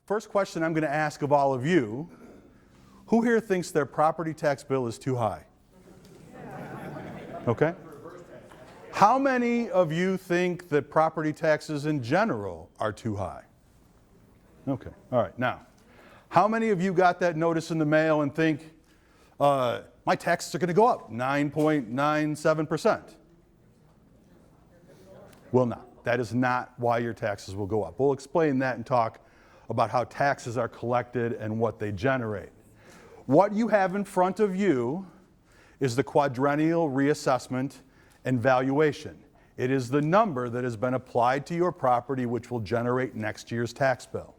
first question I'm going to ask of all of you, who here thinks their property tax bill is too high? Okay. How many of you think that property taxes in general are too high? Okay, all right. Now, how many of you got that notice in the mail and think, my taxes are going to go up 9.97%? Will not. That is not why your taxes will go up. We'll explain that and talk about how taxes are collected and what they generate. What you have in front of you is the quadrennial reassessment and valuation. It is the number that has been applied to your property which will generate next year's tax bill.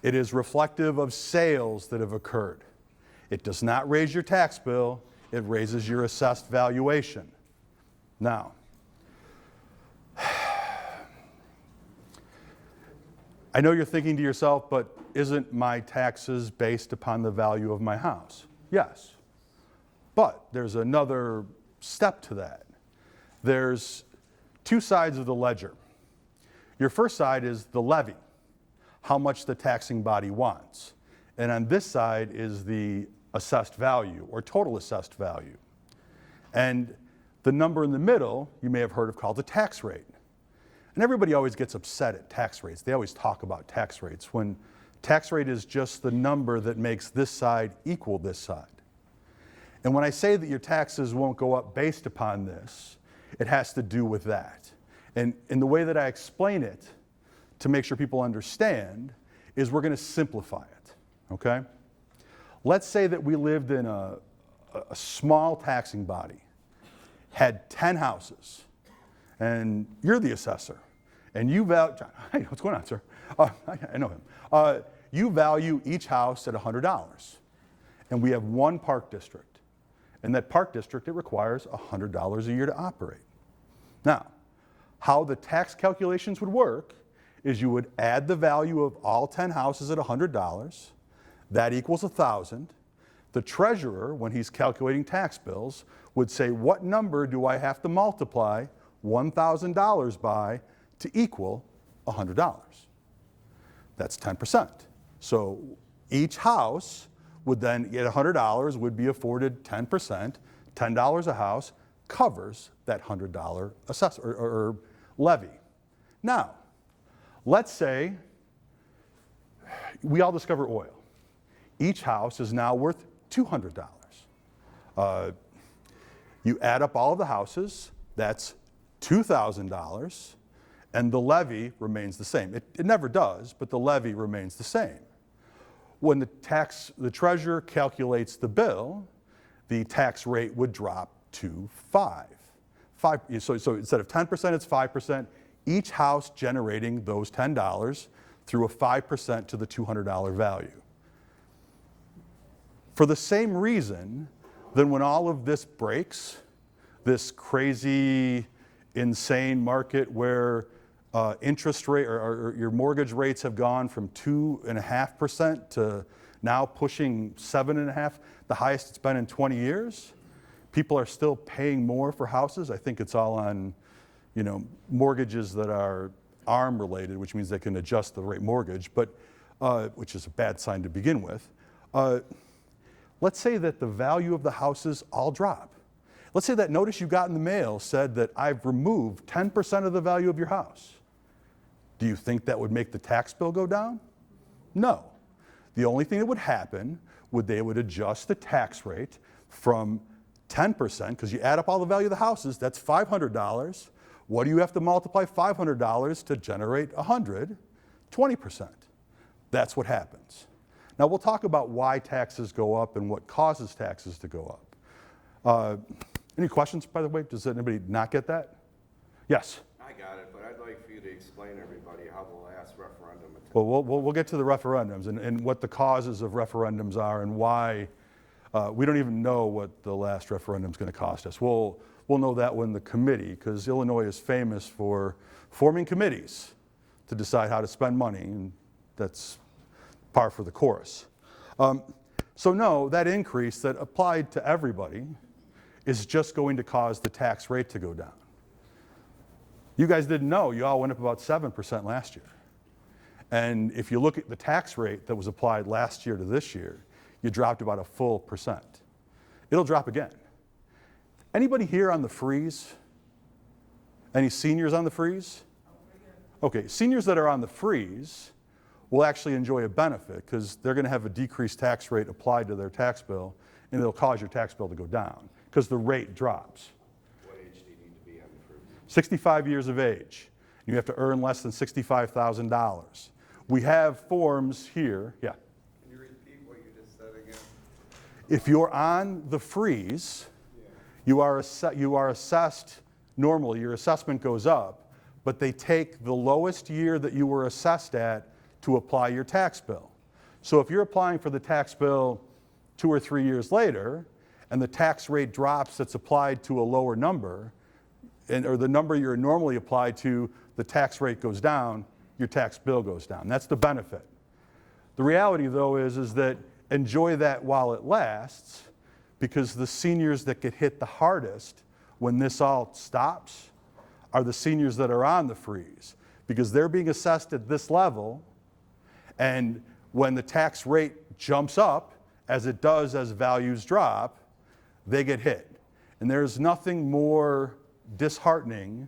It is reflective of sales that have occurred. It does not raise your tax bill, it raises your assessed valuation. Now, I know you're thinking to yourself, but isn't my taxes based upon the value of my house? Yes, but there's another step to that. There's two sides of the ledger. Your first side is the levy, how much the taxing body wants. And on this side is the assessed value or total assessed value. And the number in the middle, you may have heard of called the tax rate. And everybody always gets upset at tax rates. They always talk about tax rates when tax rate is just the number that makes this side equal this side. And when I say that your taxes won't go up based upon this, it has to do with that. And in the way that I explain it, to make sure people understand, is we're going to simplify it, okay? Let's say that we lived in a small taxing body, had 10 houses, and you're the assessor, and you value, John, hey, what's going on, sir? I know him. You value each house at $100, and we have one park district. In that park district, it requires $100 a year to operate. Now, how the tax calculations would work is you would add the value of all 10 houses at $100, that equals $1,000. The treasurer, when he's calculating tax bills, would say, what number do I have to multiply $1,000 by to equal $100? That's 10%. So each house would then get $100, would be afforded 10%. $10 a house covers that $100 assess or levy. Now, let's say we all discover oil. Each house is now worth $200. You add up all of the houses, that's $2,000, and the levy remains the same. It never does, but the levy remains the same. When the treasurer calculates the bill, the tax rate would drop to 5. So instead of 10%, it's 5%. Each house generating those $10 through a 5% to the $200 value. For the same reason, then when all of this breaks, this crazy, insane market where interest rate or your mortgage rates have gone from 2.5% to now pushing 7.5%, the highest it's been in 20 years. People are still paying more for houses. I think it's all on, mortgages that are ARM related, which means they can adjust the rate mortgage, but which is a bad sign to begin with. Let's say that the value of the houses all drop. Let's say that notice you got in the mail said that I've removed 10% of the value of your house. Do you think that would make the tax bill go down? No. The only thing that would happen they would adjust the tax rate from 10%, because you add up all the value of the houses, that's $500. What do you have to multiply $500 to generate $100? 20%. That's what happens. Now we'll talk about why taxes go up and what causes taxes to go up. Any questions, by the way? Does anybody not get that? Yes? I got it, but I'd like for you to explain to everybody how the last referendum attended. Well, we'll get to the referendums and what the causes of referendums are and why we don't even know what the last referendum is going to cost us. We'll know that when the committee, because Illinois is famous for forming committees to decide how to spend money, and that's par for the course. So no, that increase that applied to everybody is just going to cause the tax rate to go down. You guys didn't know, you all went up about 7% last year. And if you look at the tax rate that was applied last year to this year, you dropped about a full percent. It'll drop again. Anybody here on the freeze? Any seniors on the freeze? Okay, seniors that are on the freeze will actually enjoy a benefit because they're going to have a decreased tax rate applied to their tax bill, and it'll cause your tax bill to go down because the rate drops. What age do you need to be on the freeze? 65 years of age. You have to earn less than $65,000. We have forms here. Yeah. Can you repeat what you just said again? If you're on the freeze, you are assessed normally. Your assessment goes up, but they take the lowest year that you were assessed at to apply your tax bill. So if you're applying for the tax bill 2 or 3 years later, and the tax rate drops that's applied to a lower number, or the number you're normally applied to, the tax rate goes down, your tax bill goes down. That's the benefit. The reality, though, is that enjoy that while it lasts, because the seniors that get hit the hardest when this all stops are the seniors that are on the freeze, because they're being assessed at this level, and when the tax rate jumps up, as it does as values drop, they get hit. And there's nothing more disheartening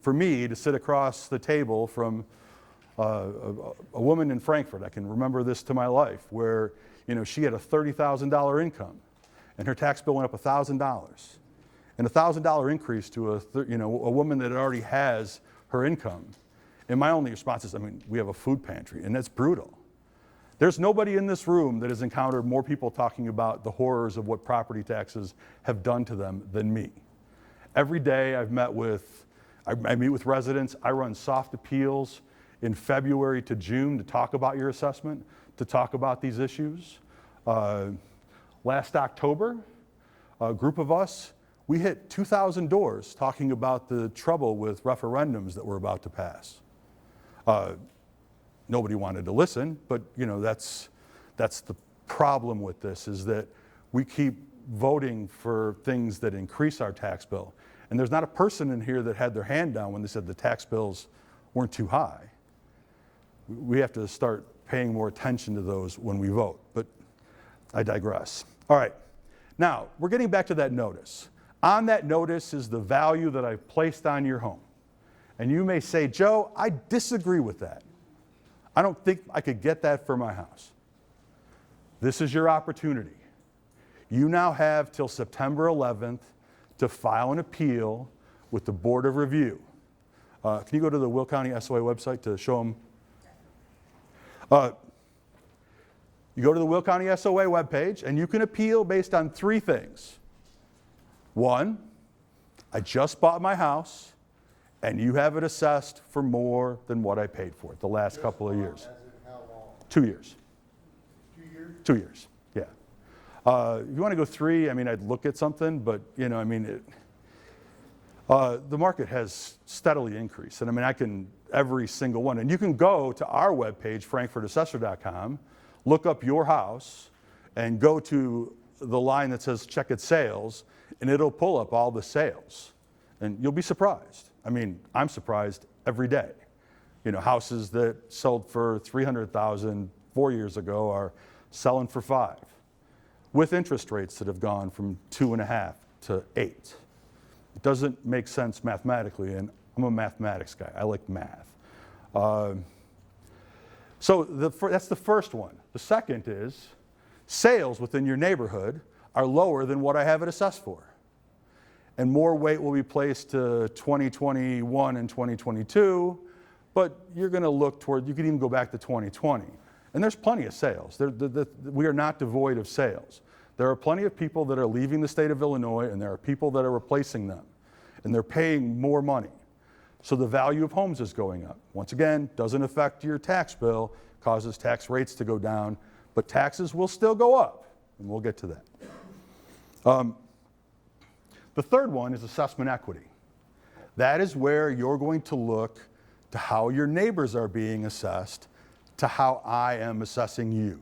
for me to sit across the table from a woman in Frankfurt. I can remember this to my life, where she had a $30,000 income, and her tax bill went up $1,000, and a $1,000 increase to a woman that already has her income. And my only response is, we have a food pantry, and that's brutal. There's nobody in this room that has encountered more people talking about the horrors of what property taxes have done to them than me. Every day I meet with residents. I run soft appeals in February to June to talk about your assessment, to talk about these issues. Last October, a group of us, we hit 2,000 doors talking about the trouble with referendums that we're about to pass. Nobody wanted to listen, but that's the problem with this, is that we keep voting for things that increase our tax bill. And there's not a person in here that had their hand down when they said the tax bills weren't too high. We have to start paying more attention to those when we vote, but I digress. All right, now we're getting back to that notice. On that notice is the value that I've placed on your home. And you may say, Joe, I disagree with that. I don't think I could get that for my house. This is your opportunity. You now have till September 11th to file an appeal with the Board of Review. Can you go to the Will County SOA website to show them? You go to the Will County SOA webpage, and you can appeal based on 3 things. 1, I just bought my house, and you have it assessed for more than what I paid for it the last couple of years. As in how long? 2 years. 2 years? 2 years, yeah. If you want to go 3, I'd look at something, but the market has steadily increased, and I can every single one. And you can go to our webpage, frankfurtassessor.com, look up your house, and go to the line that says check its sales, and it'll pull up all the sales, and you'll be surprised. I'm surprised every day. Houses that sold for $300,000 4 years ago are selling for $5, with interest rates that have gone from 2.5 to 8. It doesn't make sense mathematically, and I'm a mathematics guy. I like math. So that's the first one. The second is sales within your neighborhood are lower than what I have it assessed for. And more weight will be placed to 2021 and 2022, but you're going to look toward, you could even go back to 2020. And there's plenty of sales. We are not devoid of sales. There are plenty of people that are leaving the state of Illinois, and there are people that are replacing them, and they're paying more money. So the value of homes is going up. Once again, doesn't affect your tax bill, causes tax rates to go down, but taxes will still go up, and we'll get to that. The third one is assessment equity. That is where you're going to look to how your neighbors are being assessed to how I am assessing you.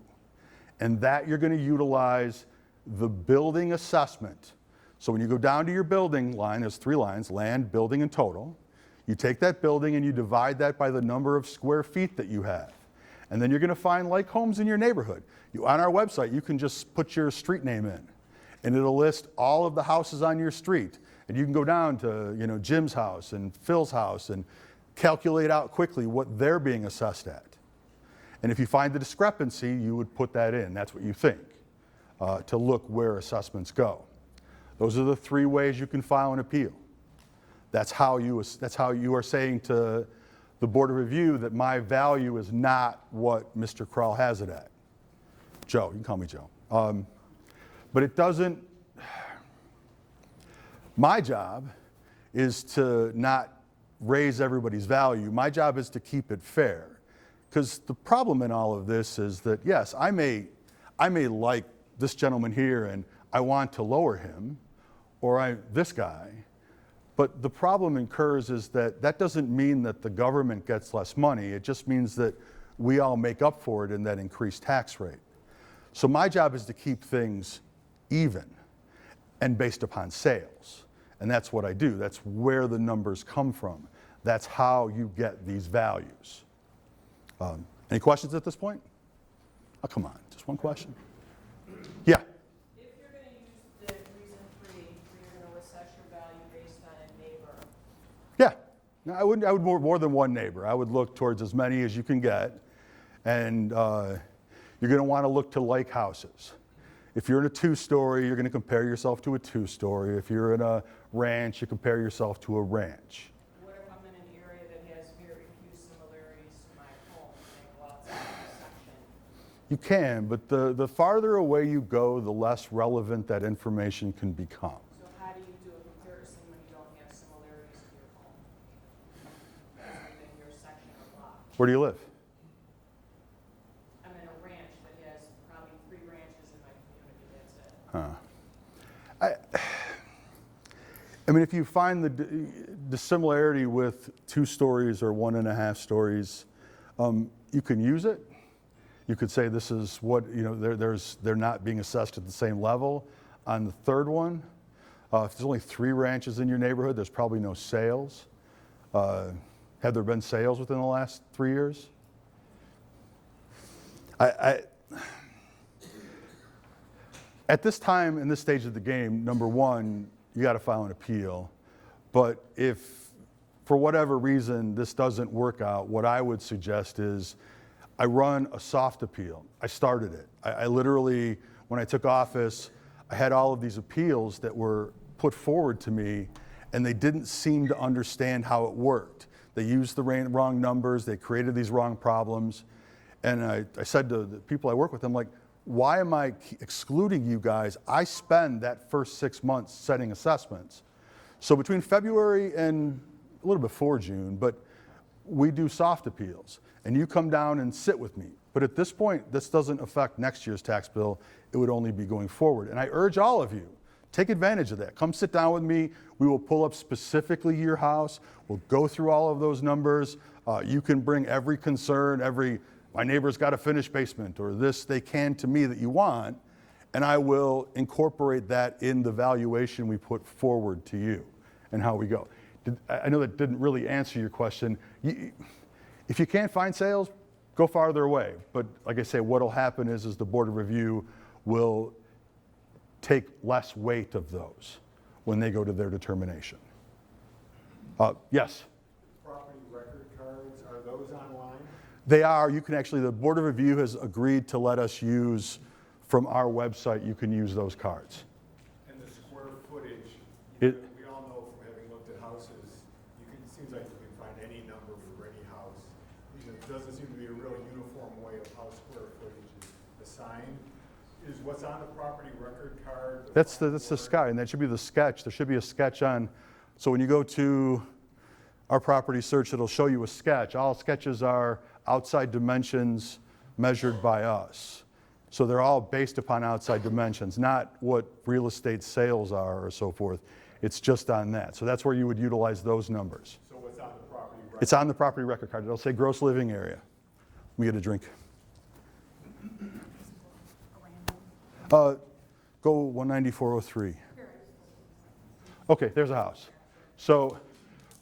And that you're going to utilize the building assessment. So when you go down to your building line, there's 3 lines, land, building, and total. You take that building and you divide that by the number of square feet that you have. And then you're going to find like homes in your neighborhood. On our website, you can just put your street name in, and it'll list all of the houses on your street. And you can go down to, Jim's house and Phil's house and calculate out quickly what they're being assessed at. And if you find the discrepancy, you would put that in. That's what you think, to look where assessments go. Those are the 3 ways you can file an appeal. That's how you are saying to the Board of Review that my value is not what Mr. Krall has it at. Joe, you can call me Joe. But it doesn't, my job is to not raise everybody's value. My job is to keep it fair. Because the problem in all of this is that, yes, I may like this gentleman here and I want to lower him, or this guy, but the problem occurs is that doesn't mean that the government gets less money. It just means that we all make up for it in that increased tax rate. So my job is to keep things even and based upon sales. And that's what I do. That's where the numbers come from. That's how you get these values. Any questions at this point? Oh, come on, just one question. Yeah. If you're going to use the reason 3, where you're going to assess your value based on a neighbor, Yeah. No, I would more than one neighbor. I would look towards as many as you can get. And you're going to want to look to like houses. If you're in a 2-story, you're going to compare yourself to a 2-story. If you're in a ranch, you compare yourself to a ranch. what if I'm in an area that has very few similarities to my home, and I go outside the section? You can, but the farther away you go, the less relevant that information can become. So how do you do a comparison when you don't have similarities to your home? Within your section or block? Where do you live? I'm in a ranch that has probably 3 ranches in my community, that's it. I mean, if you find the similarity with 2 stories or 1.5 stories, you can use it. You could say this is what, they're not being assessed at the same level. On the 3rd one, if there's only 3 ranches in your neighborhood, there's probably no sales. Have there been sales within the last 3 years? At this time, in this stage of the game, number one, you got to file an appeal. But if, for whatever reason, this doesn't work out, what I would suggest is I run a soft appeal. I started it. I literally, when I took office, I had all of these appeals that were put forward to me, and they didn't seem to understand how it worked. They used the wrong numbers. They created these wrong problems. And I said to the people I work with, I'm like, why am I excluding you guys? I spend that first 6 months setting assessments. So between February and a little before June, but we do soft appeals. And you come down and sit with me. But at this point, this doesn't affect next year's tax bill. It would only be going forward. And I urge all of you, take advantage of that. Come sit down with me. We will pull up specifically your house. We'll go through all of those numbers. You can bring every concern, my neighbor's got a finished basement, or this they can to me that you want, and I will incorporate that in the valuation we put forward to you and how we go. I know that didn't really answer your question. If you can't find sales, go farther away. But like I say, what'll happen is the Board of Review will take less weight of those when they go to their determination. Yes? Property record cards, are those online? They are. You can actually, the Board of Review has agreed to let us use, from our website, you can use those cards. And the square footage, It- we all know from having looked at houses, it seems like you can find any number for any house. It doesn't seem to be a real uniform way of how square footage is assigned. Is what's on the property record card? That's the sky, and that should be the sketch. There should be a sketch on, so when you go to our property search, it'll show you a sketch. All sketches are outside dimensions measured by us. So they're all based upon outside dimensions, not what real estate sales are or so forth. It's just on that. So that's where you would utilize those numbers. So what's on the property record? It's on the property record card. It'll say gross living area. Let me get a drink. Go 19403. Okay, there's a house. So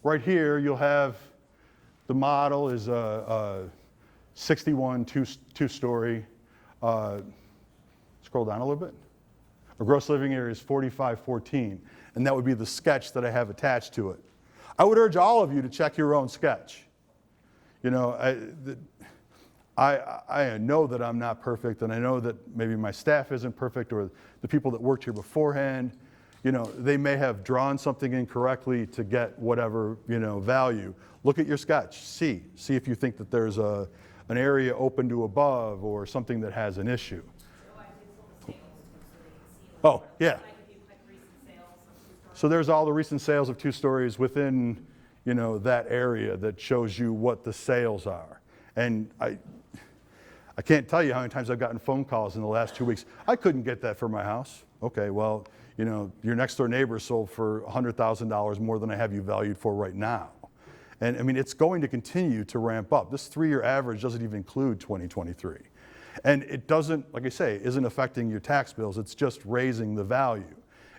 right here you'll have the model is a 61, two-story. Scroll down a little bit. Our gross living area is 4514, and that would be the sketch that I have attached to it. I would urge all of you to check your own sketch. You know, I know that I'm not perfect, and I know that maybe my staff isn't perfect, or the people that worked here beforehand, you know, they may have drawn something incorrectly to get whatever, you know, value. Look at your sketch, see if you think that there's an area open to above or something that has an issue. Oh, yeah. So there's all the recent sales of 2 stories within, you know, that area that shows you what the sales are. And I can't tell you how many times I've gotten phone calls in the last 2 weeks. I couldn't get that for my house. Okay, well, you know, your next door neighbor sold for $100,000 more than I have you valued for right now. And I mean, it's going to continue to ramp up. This 3-year average doesn't even include 2023. And it doesn't, like I say, isn't affecting your tax bills. It's just raising the value.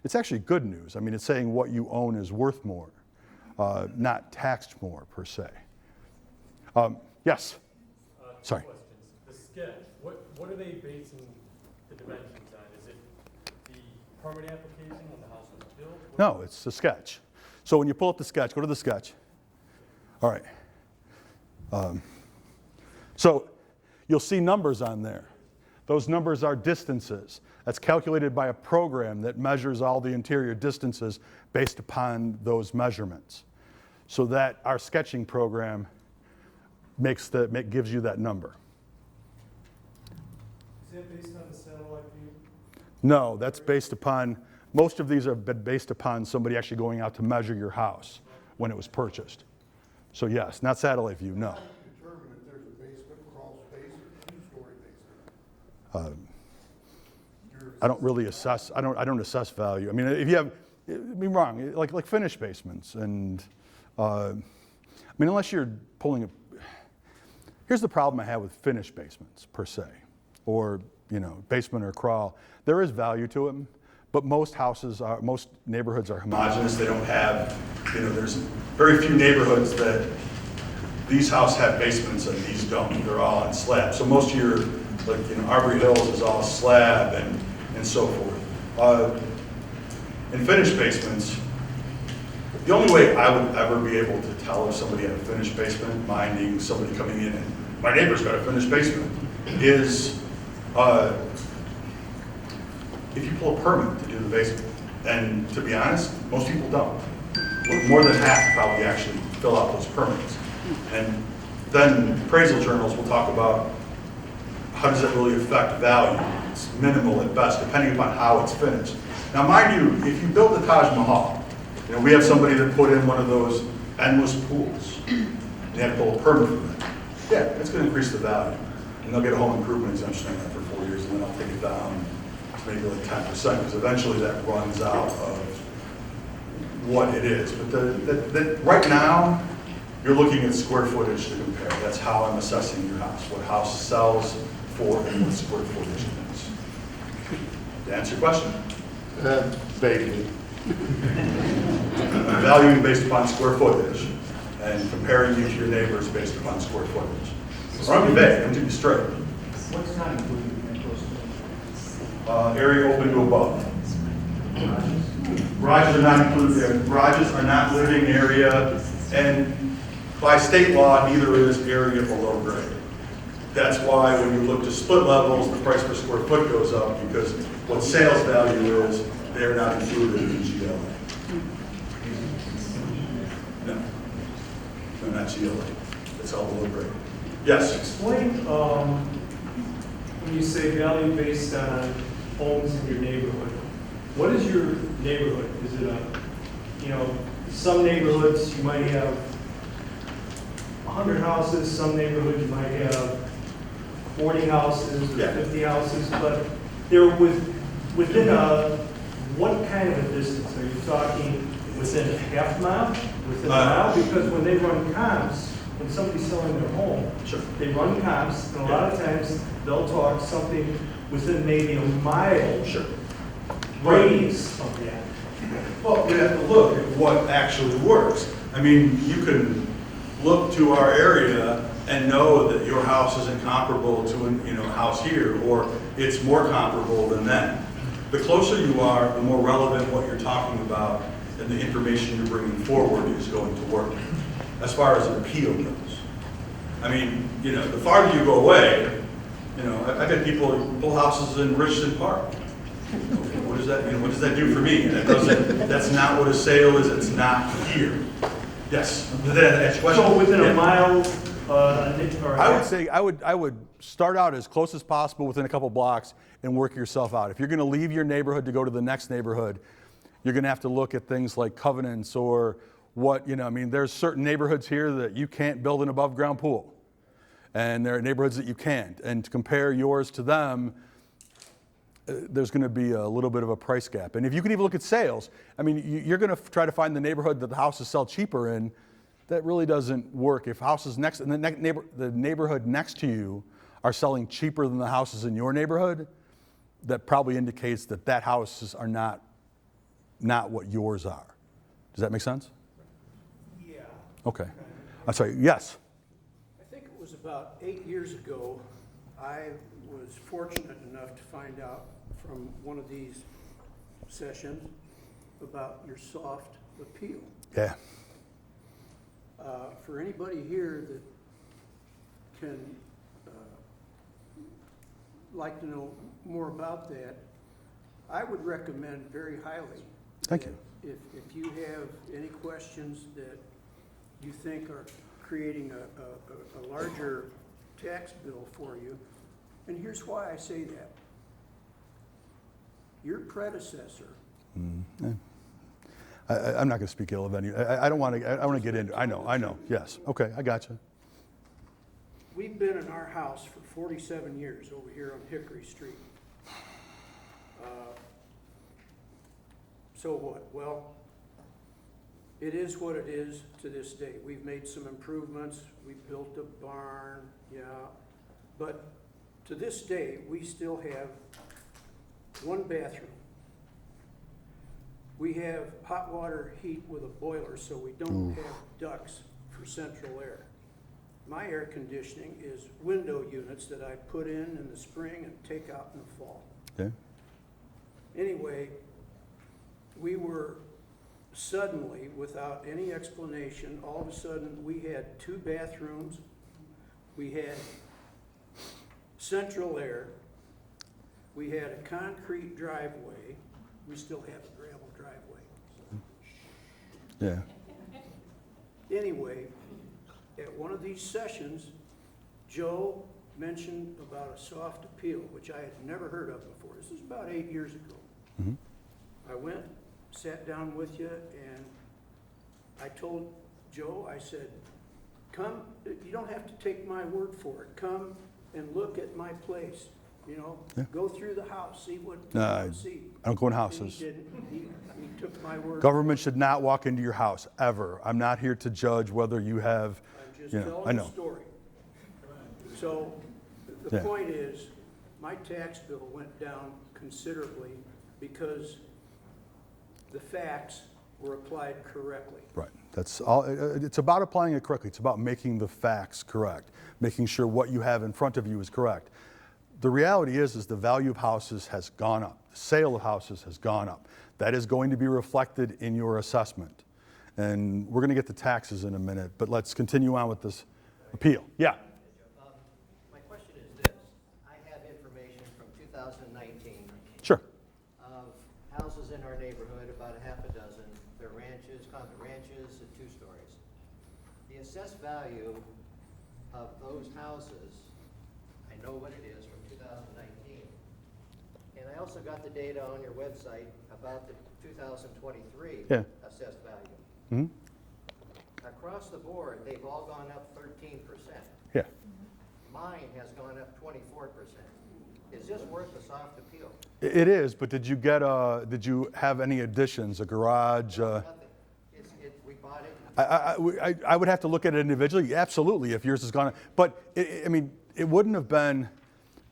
It's actually good news. I mean, it's saying what you own is worth more, not taxed more per se. Yes? Sorry. Questions. The sketch, what are they basing the dimensions on? Is it the permit application when the house was built? No, it's a sketch. So when you pull up the sketch, go to the sketch. All right. So you'll see numbers on there. Those numbers are distances. That's calculated by a program that measures all the interior distances based upon those measurements. So that our sketching program gives you that number. Is that based on the satellite view? No, that's based upon, most of these are based upon somebody actually going out to measure your house when it was purchased. So yes, not satellite view, no. How do you determine if there's a basement, crawl space, or 2-story basement? I don't really assess, I don't assess value. I mean, if you have, be wrong, like finished basements and, I mean, unless you're pulling here's the problem I have with finished basements per se, or, you know, basement or crawl. There is value to them, but most neighborhoods are homogeneous. They don't have, you know, there's very few neighborhoods that these houses have basements and these don't. They're all on slab. So most of your, like, you know, Aubrey Hills is all slab and so forth. In finished basements, the only way I would ever be able to tell if somebody had a finished basement, minding somebody coming in and my neighbor's got a finished basement, is if you pull a permit to do the basement. And to be honest, most people don't. More than half probably actually fill out those permits. And then appraisal journals will talk about how does that really affect value. It's minimal at best, depending upon how it's finished. Now, mind you, if you build the Taj Mahal, you know, we have somebody that put in one of those endless pools. They had to pull a permit for that. Yeah, it's going to increase the value. And they'll get a home improvement exemption on that for 4 years, and then I'll take it down to maybe like 10%, because eventually that runs out of what it is. But right now, you're looking at square footage to compare. That's how I'm assessing your house, what house sells for and what square footage it is. To answer your question? Vaguely. I'm valuing based upon square footage and comparing you to your neighbors based upon square footage. Or I'm vague, I'm to be straight. What's not included in those? Area open to above. Garages are not included there. Garages are not living area, and by state law, neither is area below grade. That's why when you look to split levels, the price per square foot goes up, because what sales value is, they're not included in GLA. No, not GLA. It's all below grade. Yes? Explain, when you say value based on homes in your neighborhood, what is your neighborhood? Is it you know, some neighborhoods you might have 100 houses, some neighborhoods you might have 40 houses or 50 houses, but they're within what kind of a distance? Are you talking within a half mile, within a mile? Because when they run comps, when somebody's selling their home, Sure. they run comps, and a lot of times they'll talk something within maybe a mile Sure. radius of that. Well, we have to look at what actually works. I mean, you can look to our area and know that your house isn't comparable to a house here, or it's more comparable than that. The closer you are, the more relevant what you're talking about and the information you're bringing forward is going to work, as far as an appeal goes. I mean, the farther you go away, I've had people pull houses in Richmond Park. Okay, what does that, what does that do for me? That's not what a sale is, it's not here. Yes, did that answer your question? So within Yeah. a mile, or I would say I would start out as close as possible within a couple blocks and work yourself out. If you're going to leave your neighborhood to go to the next neighborhood, you're going to have to look at things like covenants or what, there's certain neighborhoods here that you can't build an above ground pool. And there are neighborhoods that you can't. And to compare yours to them, there's going to be a little bit of a price gap. And if you can even look at sales, you're going to try to find the neighborhood that the houses sell cheaper in. That really doesn't work. If houses next in the neighborhood next to you are selling cheaper than the houses in your neighborhood, that probably indicates that houses are not what yours are. Does that make sense? Yeah. Okay. I'm sorry. Yes. I think it was about 8 years ago, I was fortunate enough to find out from one of these sessions about your soft appeal. Yeah. For anybody here that can like to know more about that, I would recommend very highly. Thank you. If you have any questions that you think are creating a larger tax bill for you, and here's why I say that. Your predecessor, I'm not going to speak ill of any. I don't want to. I want to get into. I know. Yes. Okay. I got you. we've been in our house for 47 years over here on Hickory Street. So what? Well, it is what it is to this day. We've made some improvements. We built a barn, yeah. But to this day, we still have one bathroom. We have hot water heat with a boiler, so we don't have ducts for central air. My air conditioning is window units that I put in the spring and take out in the fall. Okay. Anyway, we were suddenly, without any explanation, all of a sudden, we had 2 bathrooms, we had central air, we had a concrete driveway, we still have a gravel driveway. Yeah. Anyway, at one of these sessions, Joe mentioned about a soft appeal, which I had never heard of before. This was about 8 years ago. Mm-hmm. I went, sat down with you, and I told Joe, I said, come, you don't have to take my word for it. Come and look at my place, you know, Yeah. go through the house, see what you want to see. I don't go in And houses. he didn't. He took my word. Government should not walk into your house, ever. I'm not here to judge whether you have, I'm just you know, I telling know. the story. So, the Yeah. point is, my tax bill went down considerably because the facts were applied correctly. Right. That's all. It's about applying it correctly. It's about making the facts correct, making sure what you have in front of you is correct. The reality is the value of houses has gone up. The sale of houses has gone up. That is going to be reflected in your assessment. And we're going to get to taxes in a minute, but let's continue on with this appeal. Yeah. My question is this. I have information from 2019 Sure. of houses in our neighborhood, about a half a dozen. They're ranches, concrete ranches, and 2 stories. The assessed value of those houses, I know what it is from 2019. And I also got the data on your website about the 2023 Yeah. assessed value. Hmm. Across the board, they've all gone up 13%. Yeah. Mine has gone up 24%. Is this worth a soft appeal? It is, but did you have any additions, a garage? Nothing. We bought it. I would have to look at it individually. Absolutely, if yours has gone up. But, it wouldn't have been,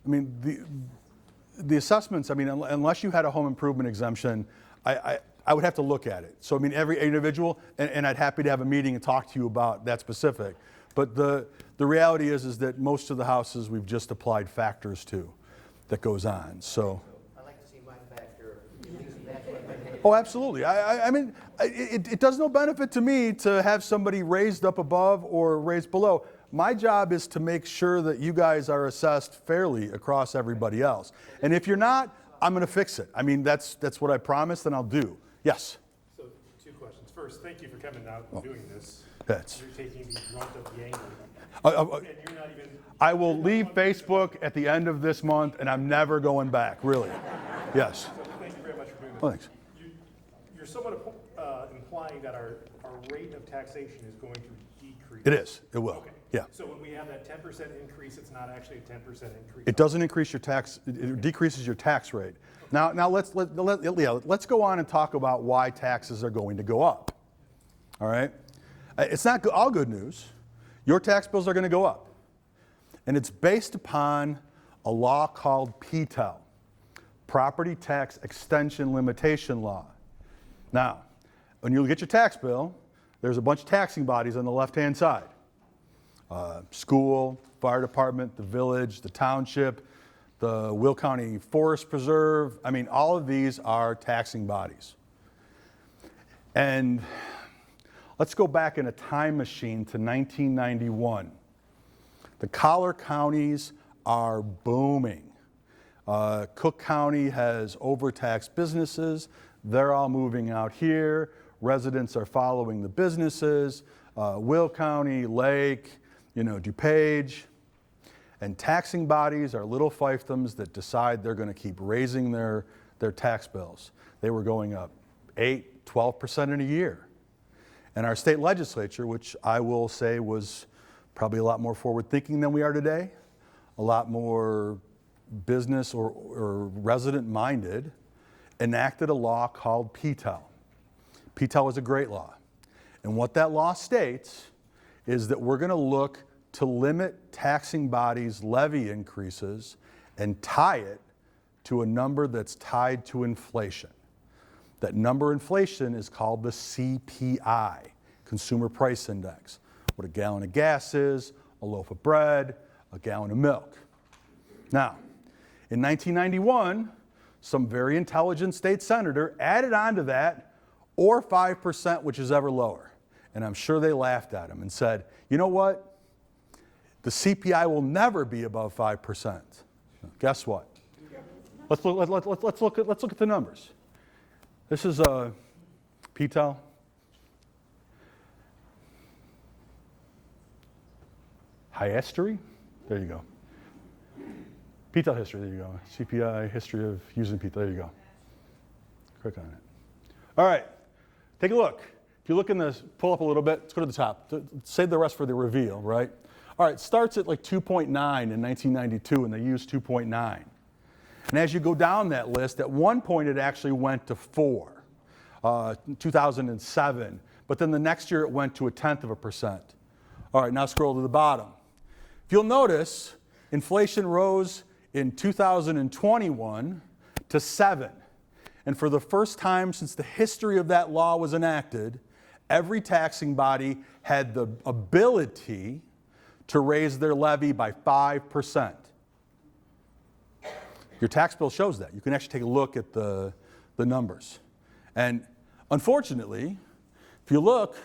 the assessments, unless you had a home improvement exemption, I would have to look at it. So, every individual, and I'd happy to have a meeting and talk to you about that specific. But the reality is that most of the houses we've just applied factors to that goes on, so. I'd like to see my factor, at least that's what my neighbor. Oh, absolutely. I mean, it does no benefit to me to have somebody raised up above or raised below. My job is to make sure that you guys are assessed fairly across everybody else. And if you're not, I'm going to fix it. I mean, that's what I promised, and I'll do. Yes? So, two questions. First, thank you for coming out and doing this. That's. You're taking the brunt of the anger. And you're not even. I will leave Facebook at the end of this month, and I'm never going back, really. Yes. So thank you very much for doing this. Oh, thanks. You're somewhat implying that our rate of taxation is going to decrease. It is. It will. Okay. Yeah. So when we have that 10% increase, it's not actually a 10% increase. It doesn't increase your tax. It decreases your tax rate. Now let's go on and talk about why taxes are going to go up. All right. It's not all good news. Your tax bills are going to go up, and it's based upon a law called PTEL, Property Tax Extension Limitation Law. Now, when you get your tax bill, there's a bunch of taxing bodies on the left-hand side. School, fire department, the village, the township, the Will County Forest Preserve. I mean, all of these are taxing bodies. And let's go back in a time machine to 1991. The collar counties are booming. Cook County has overtaxed businesses. They're all moving out here. Residents are following the businesses. Will County, Lake, DuPage. And taxing bodies are little fiefdoms that decide they're going to keep raising their tax bills. They were going up 8, 12% in a year. And our state legislature, which I will say was probably a lot more forward-thinking than we are today, a lot more business or resident-minded, enacted a law called PTEL. PTEL is a great law. And what that law states is that we're going to look to limit taxing bodies' levy increases and tie it to a number that's tied to inflation. That number inflation is called the CPI, Consumer Price Index. What a gallon of gas is, a loaf of bread, a gallon of milk. Now, in 1991, some very intelligent state senator added on to that, or 5%, which is ever lower. And I'm sure they laughed at him and said, you know what? The CPI will never be above 5%. Guess what? Let's look at the numbers. This is PTEL. History. There you go. PTEL history. There you go. CPI history of using PTEL. There you go. Click on it. All right. Take a look. If you look in this, pull up a little bit. Let's go to the top. Save the rest for the reveal, right? All right. It starts at like 2.9 in 1992, and they used 2.9. And as you go down that list, at one point it actually went to 4, 2007. But then the next year it went to 0.1%. All right, now scroll to the bottom. If you'll notice, inflation rose in 2021 to 7. And for the first time since the history of that law was enacted, every taxing body had the ability to raise their levy by 5%. Your tax bill shows that. You can actually take a look at the numbers. And unfortunately, if you look,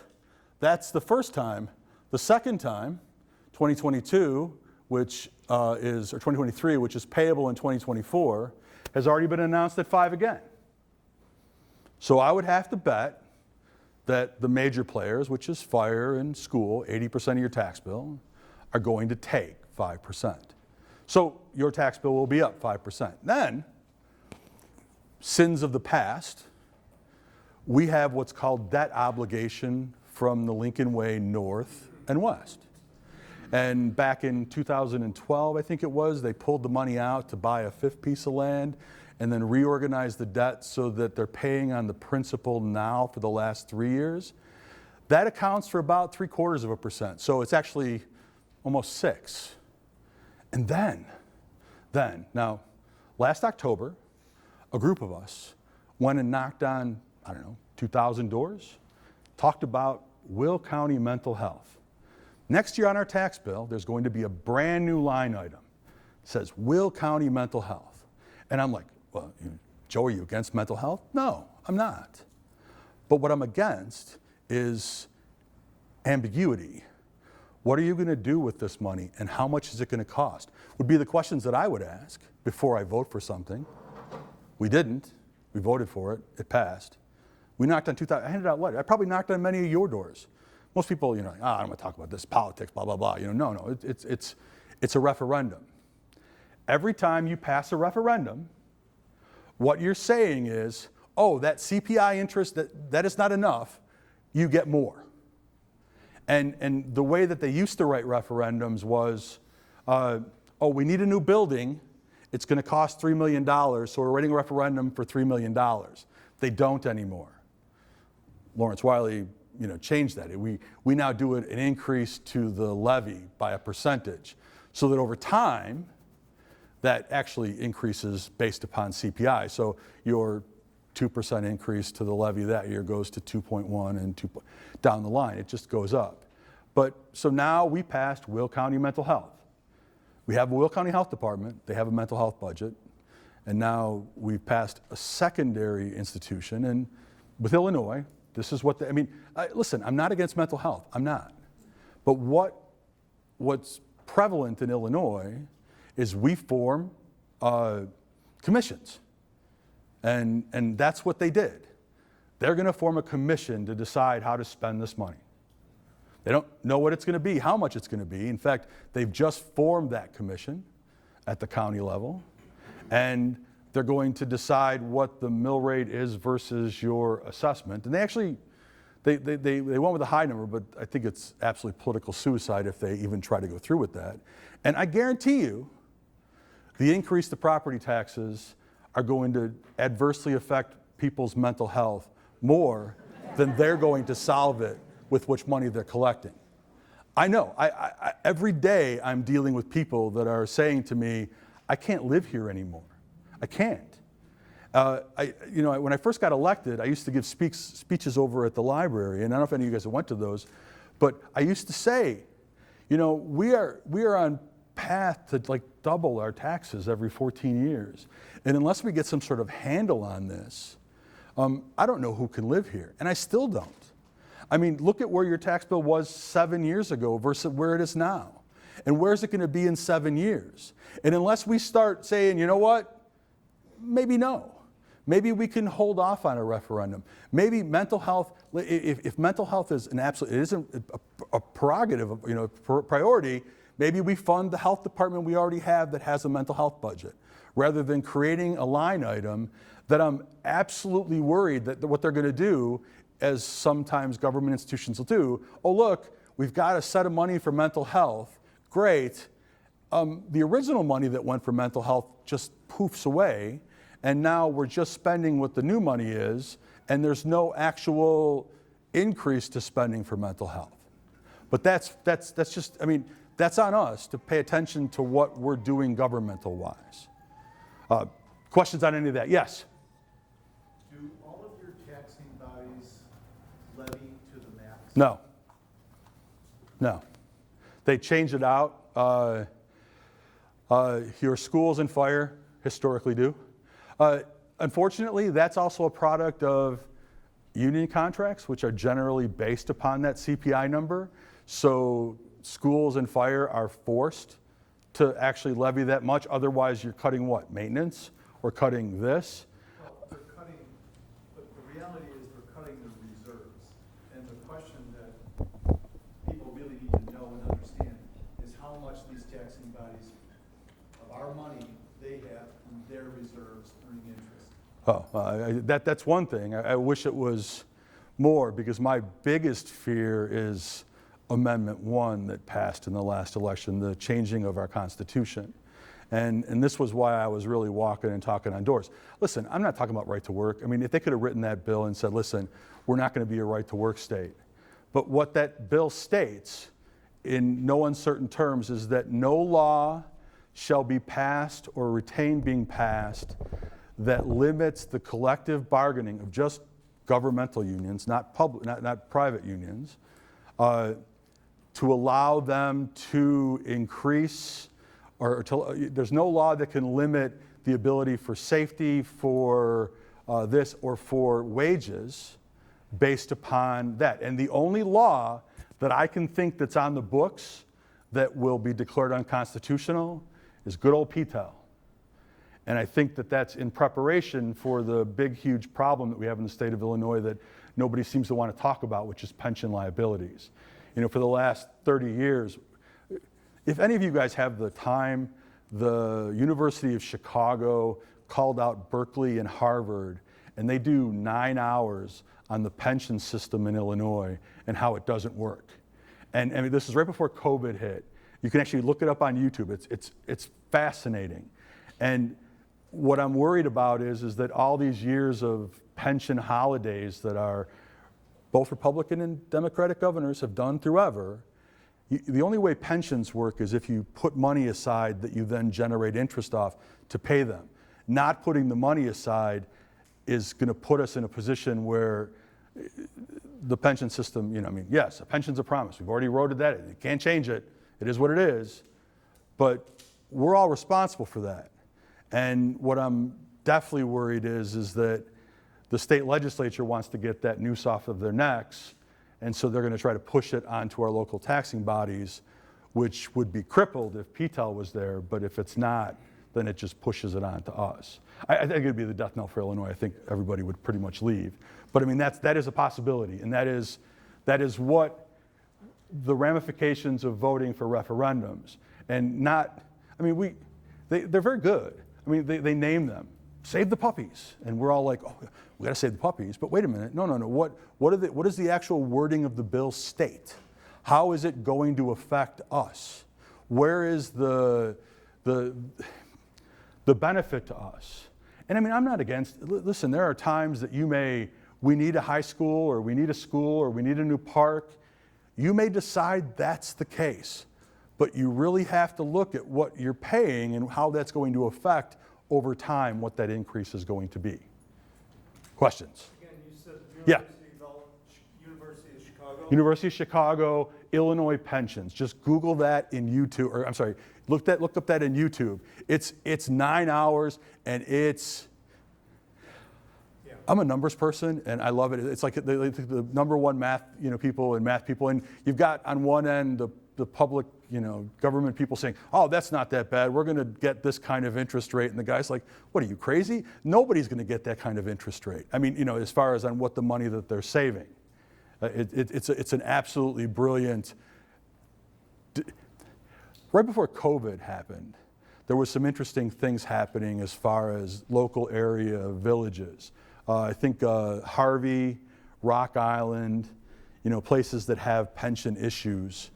that's the first time. The second time, 2022, or 2023, which is payable in 2024, has already been announced at 5 again. So I would have to bet that the major players, which is fire and school, 80% of your tax bill, are going to take 5%. So your tax bill will be up 5%. Then, sins of the past, we have what's called debt obligation from the Lincoln Way north and west. And back in 2012, I think it was, they pulled the money out to buy a 5th piece of land and then reorganize the debt so that they're paying on the principal now for the last 3 years. That accounts for about 0.75%. So it's actually almost 6. And then, now, last October, a group of us went and knocked on, 2,000 doors, talked about Will County mental health. Next year on our tax bill, there's going to be a brand new line item. It says, Will County Mental Health. And I'm like, well, Joe, are you against mental health? No, I'm not. But what I'm against is ambiguity. What are you going to do with this money, and how much is it going to cost? Would be the questions that I would ask before I vote for something. We didn't. We voted for it. It passed. We knocked on 2,000. I handed out letters. I probably knocked on many of your doors. Most people, I don't want to talk about this politics, blah, blah, blah. No. It's a referendum. Every time you pass a referendum, what you're saying is, oh, that CPI interest, that is not enough. You get more. And the way that they used to write referendums was, we need a new building. It's going to cost $3 million, so we're writing a referendum for $3 million. They don't anymore. Lawrence Wiley, changed that. We now do an increase to the levy by a percentage, so that over time, that actually increases based upon CPI. So your 2% increase to the levy that year goes to 2.1 and 2 down the line. It just goes up. But so now we passed Will County Mental Health. We have a Will County Health Department. They have a mental health budget. And now we've passed a secondary institution. And with Illinois, this is what listen, I'm not against mental health. I'm not. But what's prevalent in Illinois is we form commissions. And that's what they did. They're going to form a commission to decide how to spend this money. They don't know what it's going to be, how much it's going to be. In fact, they've just formed that commission at the county level, and they're going to decide what the mill rate is versus your assessment. And they actually, they went with a high number, but I think it's absolutely political suicide if they even try to go through with that. And I guarantee you, the increase to property taxes are going to adversely affect people's mental health more than they're going to solve it with which money they're collecting. I know, every day I'm dealing with people that are saying to me, I can't live here anymore. I can't. When I first got elected, I used to give speeches over at the library, and I don't know if any of you guys went to those, but I used to say, we are on path to double our taxes every 14 years. And unless we get some sort of handle on this, I don't know who can live here, and I still don't. Look at where your tax bill was 7 years ago versus where it is now. And where's it going to be in 7 years? And unless we start saying, you know what, maybe no. Maybe we can hold off on a referendum. Maybe mental health, if mental health is an absolute, it isn't a prerogative, priority, maybe we fund the health department we already have that has a mental health budget, rather than creating a line item that I'm absolutely worried that what they're going to do, as sometimes government institutions will do, oh look, we've got a set of money for mental health, great. The original money that went for mental health just poofs away, and now we're just spending what the new money is, and there's no actual increase to spending for mental health. But that's just, that's on us to pay attention to what we're doing governmental-wise. Questions on any of that? Yes? Do all of your taxing bodies levy to the max? No. They change it out. Your schools and fire historically do. Unfortunately, that's also a product of union contracts, which are generally based upon that CPI number. So schools and fire are forced to actually levy that much. Otherwise, you're cutting what? Maintenance? Or cutting this? Well, they're cutting, but the reality is they're cutting the reserves. And the question that people really need to know and understand is how much these taxing bodies, of our money, they have from their reserves earning interest. That's one thing. I wish it was more, because my biggest fear is Amendment 1 that passed in the last election, the changing of our Constitution. And this was why I was really walking and talking on doors. Listen, I'm not talking about right to work. If they could have written that bill and said, listen, we're not going to be a right to work state. But what that bill states in no uncertain terms is that no law shall be passed or retain being passed that limits the collective bargaining of just governmental unions, not private unions, to allow them to increase, there's no law that can limit the ability for safety, for this, or for wages based upon that. And the only law that I can think that's on the books that will be declared unconstitutional is good old PTEL. And I think that that's in preparation for the big, huge problem that we have in the state of Illinois that nobody seems to want to talk about, which is pension liabilities. You know, for the last 30 years, if any of you guys have the time, the University of Chicago called out Berkeley and Harvard, and they do 9 hours on the pension system in Illinois and how it doesn't work. And I mean, this is right before COVID hit. You can actually look it up on YouTube. It's fascinating. And what I'm worried about is that all these years of pension holidays that are both Republican and Democratic governors have done through ever, the only way pensions work is if you put money aside that you then generate interest off to pay them. Not putting the money aside is going to put us in a position where the pension system, you know, I mean, yes, a pension's a promise. We've already wrote that. You can't change it. It is what it is. But we're all responsible for that. And what I'm definitely worried is that the state legislature wants to get that noose off of their necks, and so they're going to try to push it onto our local taxing bodies, which would be crippled if PTEL was there, but if it's not, then it just pushes it on to us. I think it'd be the death knell for Illinois. I think everybody would pretty much leave. But I mean, that is a possibility, and that is what the ramifications of voting for referendums, and not, I mean, they're very good. I mean, they name them, save the puppies, and we're all like, oh, we got to save the puppies. But wait a minute, no. What does the actual wording of the bill state? How is it going to affect us? Where is the benefit to us? And I mean, I'm not against. Listen, there are times that we need a high school, or we need a school, or we need a new park. You may decide that's the case. But you really have to look at what you're paying and how that's going to affect over time what that increase is going to be. Questions? Again, you said Yeah. University of Chicago? University of Chicago, Illinois pensions. Just Google that in YouTube, or I'm sorry, look up that in YouTube. It's 9 hours, and I'm a numbers person, and I love it. It's like the number one math, people and math people, and you've got on one end the public, government people saying, oh, that's not that bad. We're going to get this kind of interest rate. And the guy's like, what are you, crazy? Nobody's going to get that kind of interest rate. I mean, as far as on what the money that they're saving. It's an absolutely brilliant. Right before COVID happened, there was some interesting things happening as far as local area villages. I think Harvey, Rock Island, places that have pension issues,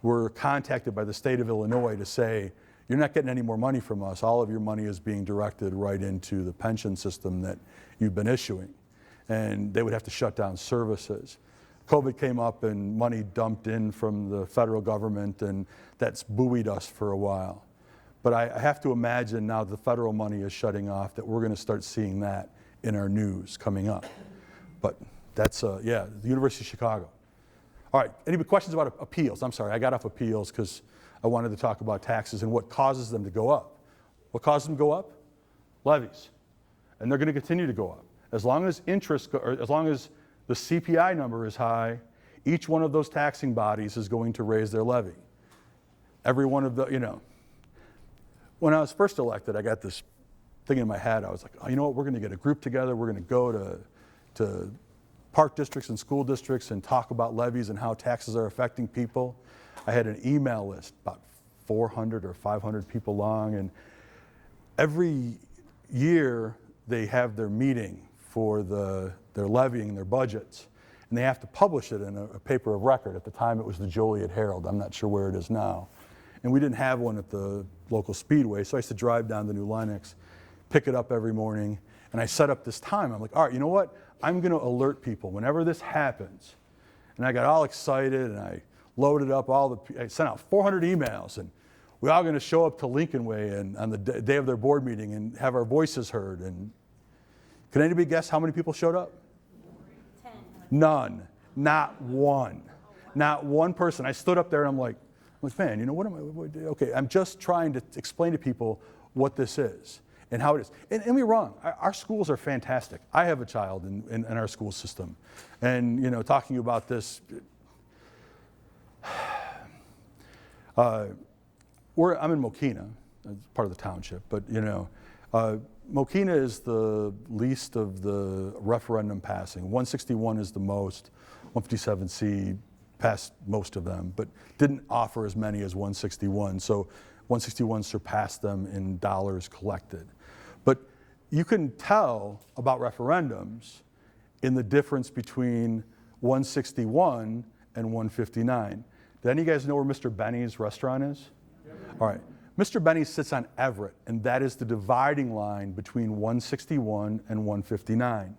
were contacted by the state of Illinois to say, you're not getting any more money from us. All of your money is being directed right into the pension system that you've been issuing. And they would have to shut down services. COVID came up and money dumped in from the federal government, and that's buoyed us for a while. But I have to imagine now the federal money is shutting off that we're going to start seeing that in our news coming up. But that's, the University of Chicago. All right, any questions about appeals? I'm sorry, I got off appeals because I wanted to talk about taxes and what causes them to go up. What causes them to go up? Levies. And they're going to continue to go up. As long as as long as the CPI number is high, each one of those taxing bodies is going to raise their levy. Every one of the, When I was first elected, I got this thing in my head. I was like, oh, you know what, we're going to get a group together. We're going to go to park districts and school districts and talk about levies and how taxes are affecting people. I had an email list, about 400 or 500 people long, and every year they have their meeting for their levying their budgets, and they have to publish it in a paper of record. At the time it was the Joliet Herald. I'm not sure where it is now. And we didn't have one at the local speedway, so I used to drive down to New Lenox, pick it up every morning, and I set up this time. I'm like, all right, you know what? I'm going to alert people whenever this happens. And I got all excited, and I loaded up I sent out 400 emails, and we're all going to show up to Lincoln Way and on the day of their board meeting and have our voices heard. And can anybody guess how many people showed up? 10. None. Not one. Not one person. I stood up there and I'm like, man, you know, okay, I'm just trying to explain to people what this is and how it is. And don't be wrong, our schools are fantastic. I have a child in our school system. And, you know, talking about this, I'm in Mokina, part of the township, but, you know, Mokina is the least of the referendum passing. 161 is the most, 157C passed most of them, but didn't offer as many as 161. So 161 surpassed them in dollars collected. But you can tell about referendums in the difference between 161 and 159. Do any of you guys know where Mr. Benny's restaurant is? All right. Mr. Benny sits on Everett, and that is the dividing line between 161 and 159.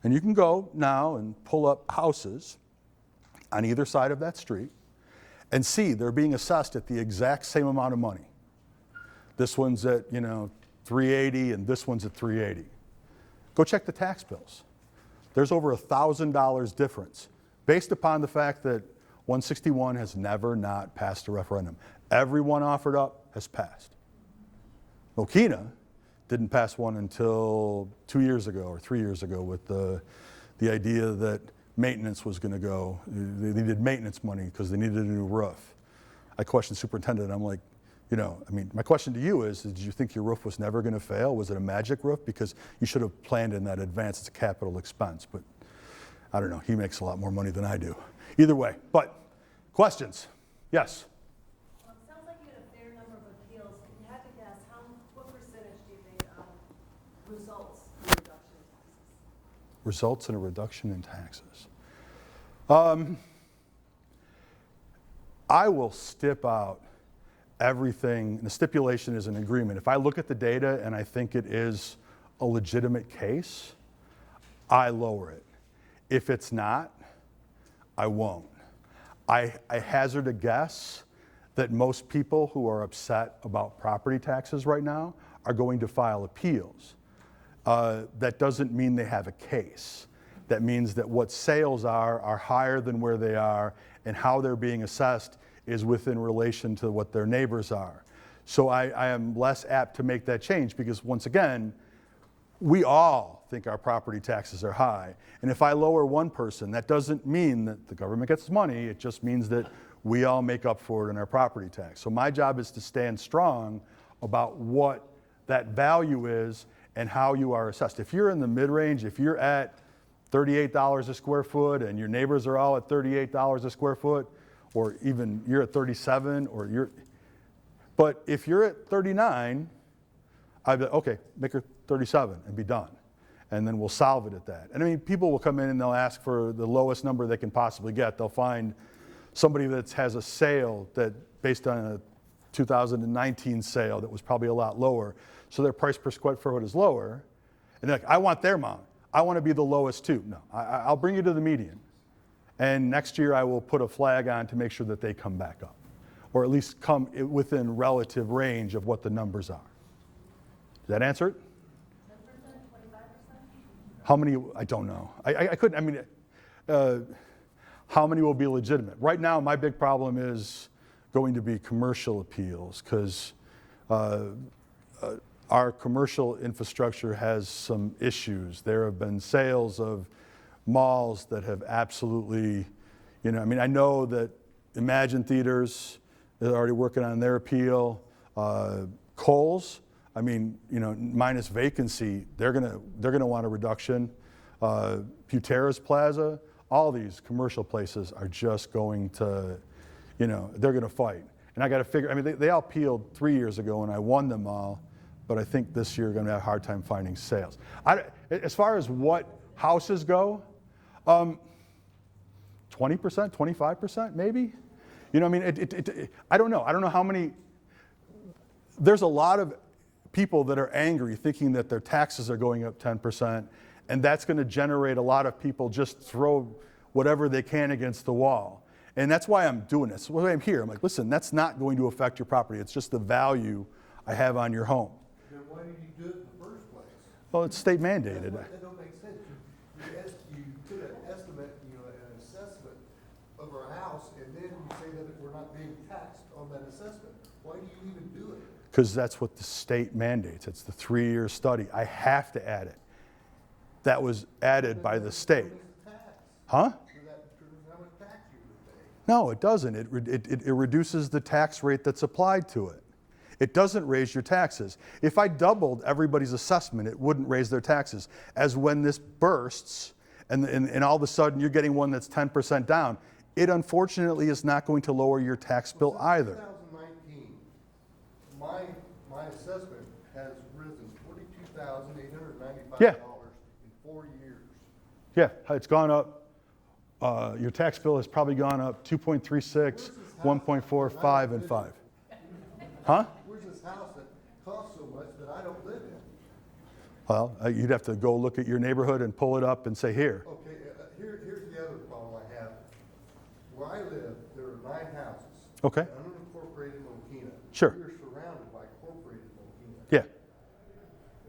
And you can go now and pull up houses on either side of that street and see they're being assessed at the exact same amount of money. This one's at, you know, 380 and this one's at 380. Go check the tax bills. There's over $1,000 difference based upon the fact that 161 has never not passed a referendum. Everyone offered up has passed. Mokina didn't pass one until 2 years ago or 3 years ago with the idea that maintenance was going to go. They needed maintenance money because they needed a new roof. I questioned the superintendent. I'm like, you know, I mean, my question to you is, did you think your roof was never going to fail? Was it a magic roof? Because you should have planned in that advance. It's a capital expense. But I don't know. He makes a lot more money than I do. Either way. But questions? Yes? Sounds like you had a fair number of appeals. If you had to guess, what percentage do you think results in a reduction in taxes? Results in a reduction in taxes. I will stip out everything. The stipulation is an agreement. If I look at the data and I think it is a legitimate case, I lower it. If it's not, I won't. I hazard a guess that most people who are upset about property taxes right now are going to file appeals. That doesn't mean they have a case. That means that what sales are higher than where they are, and how they're being assessed is within relation to what their neighbors are. So I am less apt to make that change because, once again, we all think our property taxes are high. And if I lower one person, that doesn't mean that the government gets money. It just means that we all make up for it in our property tax. So my job is to stand strong about what that value is and how you are assessed. If you're in the mid-range, if you're at $38 a square foot and your neighbors are all at $38 a square foot, or even you're at 37, but if you're at 39, I'd be, okay, make her 37 and be done. And then we'll solve it at that. And I mean, people will come in and they'll ask for the lowest number they can possibly get. They'll find somebody that has a sale that, based on a 2019 sale, that was probably a lot lower. So their price per square foot is lower. And they're like, I want their amount. I want to be the lowest too. No, I'll bring you to the median. And next year I will put a flag on to make sure that they come back up, or at least come within relative range of what the numbers are. Does that answer it? 10%, 25%? How many? I don't know. I couldn't, I mean, how many will be legitimate? Right now, my big problem is going to be commercial appeals, because our commercial infrastructure has some issues. There have been sales of malls that have absolutely, you know, I mean, I know that Imagine Theaters is already working on their appeal. Kohl's, I mean, you know, minus vacancy, they're gonna want a reduction. Puteras Plaza, all these commercial places are just going to, you know, they're gonna fight. And I gotta figure, I mean, they all appealed 3 years ago and I won them all, but I think this year gonna have a hard time finding sales. As far as what houses go, 20%, 25% maybe? You know, I mean, I don't know. I don't know how many, there's a lot of people that are angry thinking that their taxes are going up 10%, and that's gonna generate a lot of people just throw whatever they can against the wall. And that's why I'm doing this. That's why I'm here. I'm like, listen, that's not going to affect your property. It's just the value I have on your home. Then why did you do it in the first place? Well, it's state mandated. That don't make sense. You put an estimate, you know, an assessment of our house because that's what the state mandates. It's the 3-year study. I have to add it. That was added by the state. Huh? So that determines how much tax you would pay. No, it doesn't. It reduces the tax rate that's applied to it. It doesn't raise your taxes. If I doubled everybody's assessment, it wouldn't raise their taxes. As when this bursts, and all of a sudden you're getting one that's 10% down, it unfortunately is not going to lower your tax bill either. 2019, my assessment has risen $42,895 Yeah. in 4 years. Yeah, it's gone up. Your tax bill has probably gone up 2.36, 1.45, and 5. Huh? Where's this house that costs so much that I don't live in? Well, you'd have to go look at your neighborhood and pull it up and say, here. Okay, here's the other problem I have. Where I live, there are 9 houses. Okay. Unincorporated Mokina. Sure. We are surrounded by incorporated Mokina. Yeah.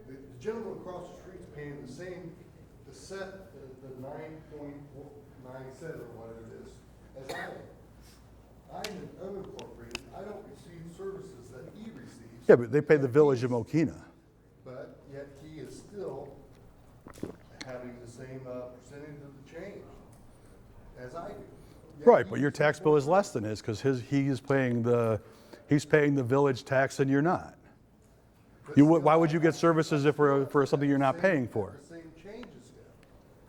The gentleman across the street's paying the same, the 9.9 cent or whatever it is, as I am. I'm an unincorporated, I don't receive services that he receives. Yeah, but they pay the village of Mokina. But yet he is still having the same percentage of the change as I do. Yet Right, he but your is tax bill is less than his because he's paying the village tax and you're not. Why would you get services if for something you're not paying for? The same change as him.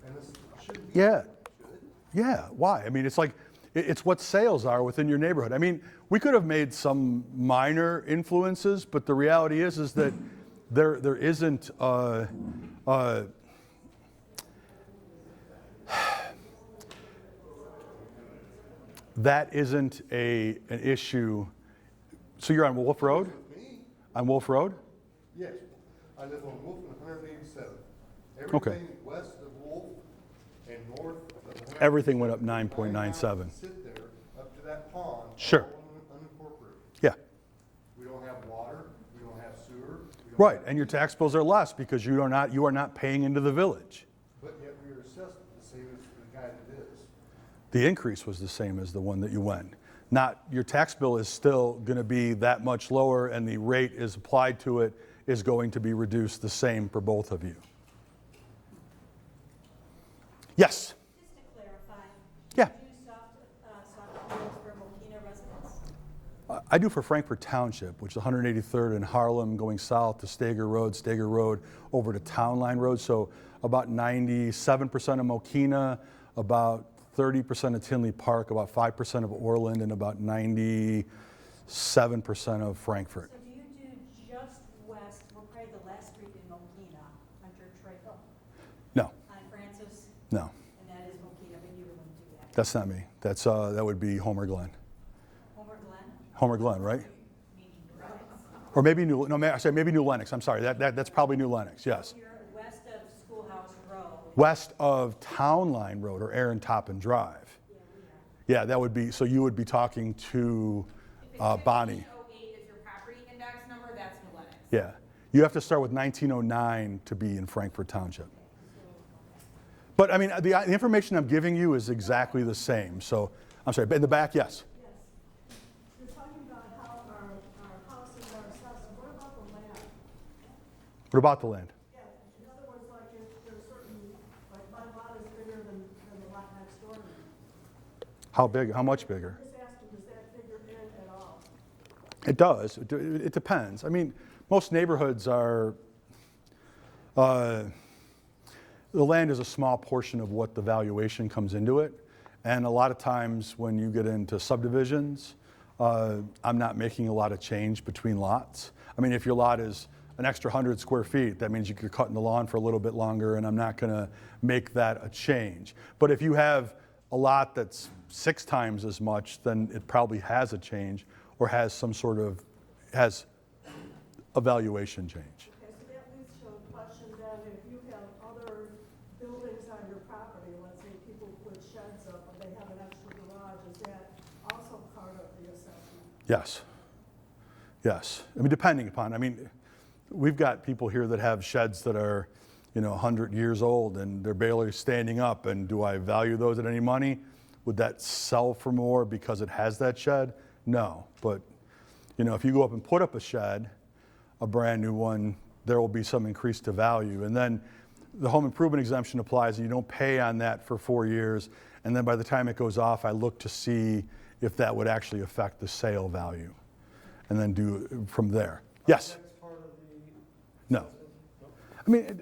And this shouldn't be. Yeah. should it? Yeah, why? I mean, it's like, it's what sales are within your neighborhood. I mean, we could have made some minor influences, but the reality is that there isn't, that isn't an issue. So you're on Wolf Road? With me, On Wolf Road? yes, I live on Wolf and 187. Okay. Everything west of Wolf and north of. Everything went up 9.97. Sit there up to that pond. Sure. all unincorporated. Yeah. We don't have water, we don't have sewer. we don't Right, have- and your tax bills are less because you are not paying into the village. But yet we are assessed the same as the guy that is. The increase was the same as the one that you went. Not, your tax bill is still going to be that much lower and the rate is applied to it is going to be reduced the same for both of you. Yes? Just to clarify. Yeah. Do you soft appeals for Mokina residents? I do for Frankfort Township, which is 183rd in Harlem, going south to Stager Road over to Town Line Road. So about 97% of Mokina, about 30% of Tinley Park, about 5% of Orland, and about 97% of Frankfort. So do you do just west, we're probably the last street in Mokina, Hunter Trail, No, on Francis, no, and that is Mokina, but you wouldn't do that. that's not me. That would be Homer Glen. Homer Glen, Homer Glen, right? meaning Lennox. Or maybe maybe New Lenox. I'm sorry, that's probably New Lenox, yes. You're west of Schoolhouse Road. West of Town Line Road or Aaron Toppin Drive. Yeah, we are. Yeah, that would be, so you would be talking to Bonnie. 1508 is your property index number, that's New Lenox. Yeah, you have to start with 1909 to be in Frankfort Township. But I mean, the information I'm giving you is exactly the same. So, I'm sorry, in the back, yes. Yes. You're talking about how our houses are assessed. What about the land? What about the land? Yeah, in other words, like if there's certain, like my lot is bigger than the lot next door to me. How big, how much bigger? Just asking, does that figure in at all? It does. It depends. I mean, most neighborhoods are, the land is a small portion of what the valuation comes into it. And a lot of times when you get into subdivisions, I'm not making a lot of change between lots. I mean, if your lot is an extra 100 square feet, that means you're cutting the lawn for a little bit longer, and I'm not going to make that a change. But if you have a lot that's 6 times as much, then it probably has a change or has some sort of, has a valuation change. Okay, so that leads to a question then, if you have other buildings on your property, let's say people put sheds up and they have an extra garage, is that also part of the assessment? Yes. Yes. I mean, depending upon, I mean, we've got people here that have sheds that are, 100 years old and they're barely standing up. And do I value those at any money? Would that sell for more because it has that shed? No. But, if you go up and put up a shed a brand new one, there will be some increase to value. And then the home improvement exemption applies and you don't pay on that for 4 years. And then by the time it goes off, I look to see if that would actually affect the sale value and then do it from there. Yes? That's part of the No. assessment? I mean,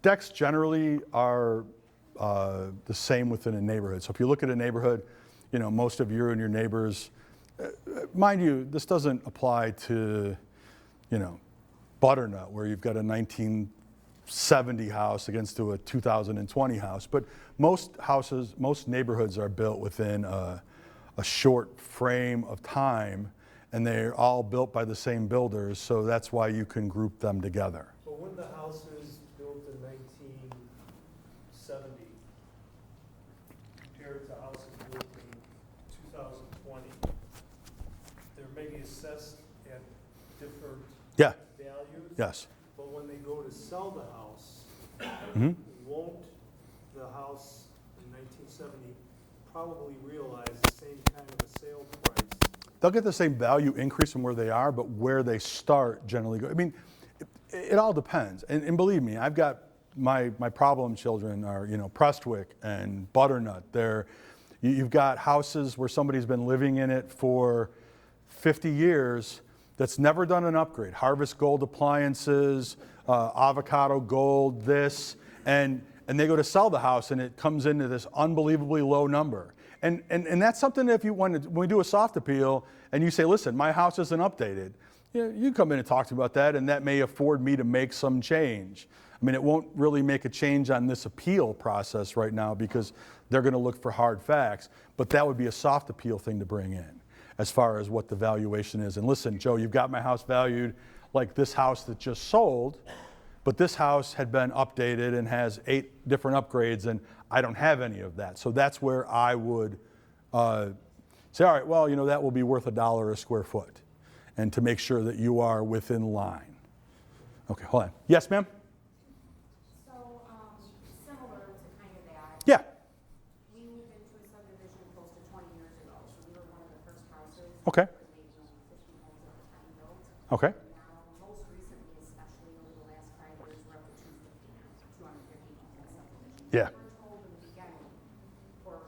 decks generally are the same within a neighborhood. So if you look at a neighborhood, you know, most of you and your neighbors, mind you, this doesn't apply to, you know, Butternut, where you've got a 1970 house against to a 2020 house. But most houses, most neighborhoods are built within a short frame of time, and they're all built by the same builders, so that's why you can group them together. But when the house is built in 1970, compared to houses built in 2020, they're maybe assessed at different Yeah, values? yes. But when they go to sell the house, Mhm. won't the house in 1970 probably realize the same kind of a sale price? They'll get the same value increase from where they are, but where they start generally go. I mean, it all depends. And believe me, I've got my problem children are, you know, Prestwick and Butternut. You've got houses where somebody's been living in it for 50 years that's never done an upgrade. Harvest Gold appliances, avocado gold, this, and they go to sell the house and it comes into this unbelievably low number. And that's something that if you want to, when we do a soft appeal and you say, listen, my house isn't updated, you come in and talk to me about that, and that may afford me to make some change. I mean, it won't really make a change on this appeal process right now because they're going to look for hard facts, but that would be a soft appeal thing to bring in as far as what the valuation is. And listen, Joe, you've got my house valued like this house that just sold, but this house had been updated and has 8 different upgrades, and I don't have any of that. So that's where I would say, all right, well, you know, that will be worth $1 a square foot, and to make sure that you are within line. Okay, hold on. Yes, ma'am? So, similar to kind of that. Yeah. We moved into a subdivision close to 20 years ago, so we were one of the first houses. Okay. There was maybe only 50 homes at the time built. Okay. And now, most recently, especially over the last 5 years, we're up to 250 now, 250 homes in subdivision. Yeah. We were told in the beginning, for,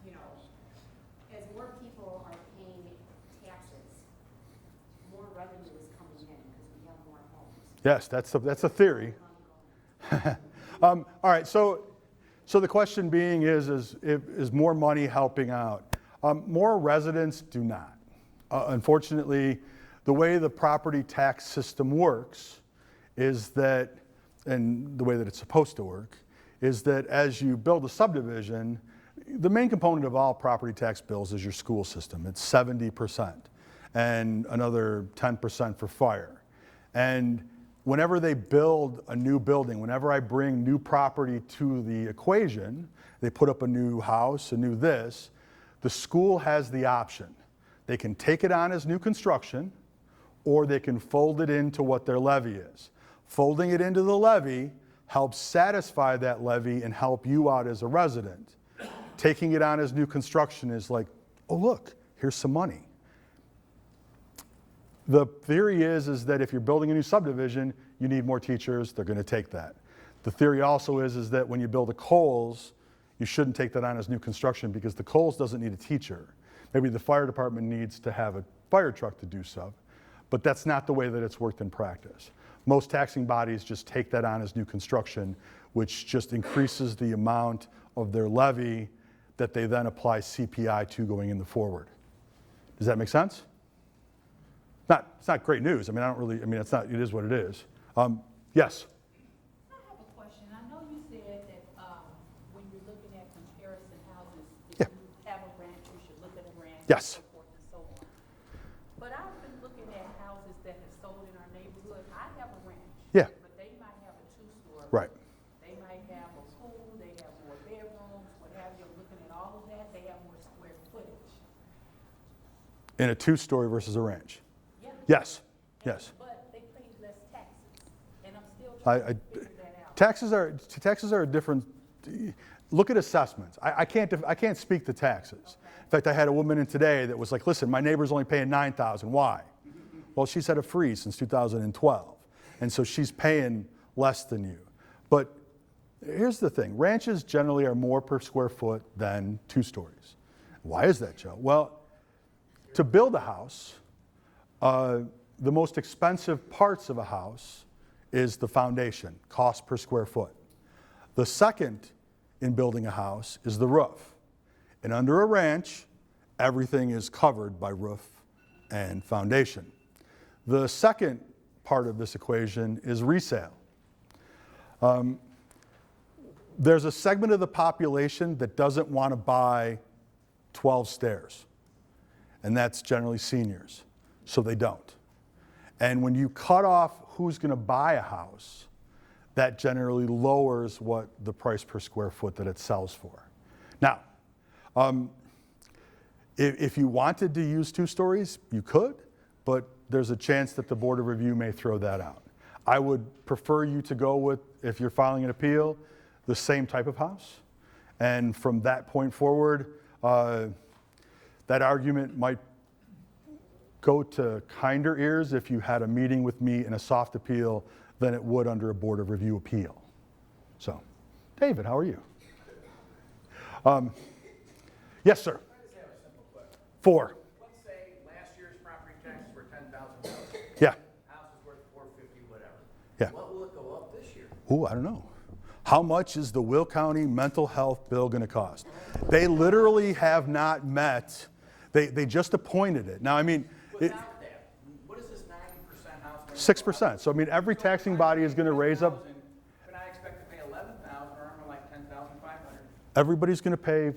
you know, as more people are paying taxes, more revenue is coming in because we have more homes. Yes, that's a theory. All right, so the question being is more money helping out? More residents do not. Unfortunately, the way the property tax system works is that, and the way that it's supposed to work, is that as you build a subdivision, the main component of all property tax bills is your school system. It's 70%, and another 10% for fire. And whenever they build a new building, whenever I bring new property to the equation, they put up a new house, a new this, the school has the option. They can take it on as new construction, or they can fold it into what their levy is. Folding it into the levy helps satisfy that levy and help you out as a resident. Taking it on as new construction is like, oh look, here's some money. The theory is that if you're building a new subdivision, you need more teachers, they're going to take that. The theory also is that when you build a Kohl's, you shouldn't take that on as new construction because the Kohl's doesn't need a teacher. Maybe the fire department needs to have a fire truck to do so, but that's not the way that it's worked in practice. Most taxing bodies just take that on as new construction, which just increases the amount of their levy that they then apply CPI to going in the forward. Does that make sense? It's not great news. I mean, it's not, it is what it is. Yes? I have a question. I know you said that when you're looking at comparison houses, if Yeah. you have a ranch, you should look at a ranch. Yes. And so forth and so on. But I've been looking at houses that have sold in our neighborhood. I have a ranch. Yeah. But they might have a 2-story. Right. They might have a pool, they have more bedrooms, what have you. Looking at all of that, they have more square footage. In a 2-story versus a ranch? Yeah. Yes, yes. But they pay less taxes. And I'm still I- trying to figure that out. Taxes are a different. Look at assessments. I can't speak to taxes. In fact, I had a woman in today that was like, "Listen, my neighbor's only paying $9,000. Why?" Well, she's had a freeze since 2012, and so she's paying less than you. But here's the thing, ranches generally are more per square foot than 2 stories. Why is that, Joe? Well, to build a house, the most expensive parts of a house is the foundation, cost per square foot. The second in building a house is the roof. And under a ranch, everything is covered by roof and foundation. The second part of this equation is resale. There's a segment of the population that doesn't want to buy 12 stairs, and that's generally seniors, so they don't. And when you cut off who's going to buy a house, that generally lowers what the price per square foot that it sells for. Now, if you wanted to use 2 stories, you could, but there's a chance that the Board of Review may throw that out. I would prefer you to go with, if you're filing an appeal, the same type of house. And from that point forward, that argument might go to kinder ears if you had a meeting with me in a soft appeal than it would under a Board of Review appeal. So, David, how are you? Yes, sir. I just have a simple question. 4. Let's say last year's property taxes were $10,000. Yeah. House is worth $450, whatever. Yeah. What will it go up this year? Ooh, I don't know. How much is the Will County mental health bill going to cost? They literally have not met. They just appointed it. Now, I mean, Without that, what is this 90% house? 6%. So, I mean, every taxing body is going to raise up. Can I expect to pay $11,000 or am I like $10,500? Everybody's going to pay,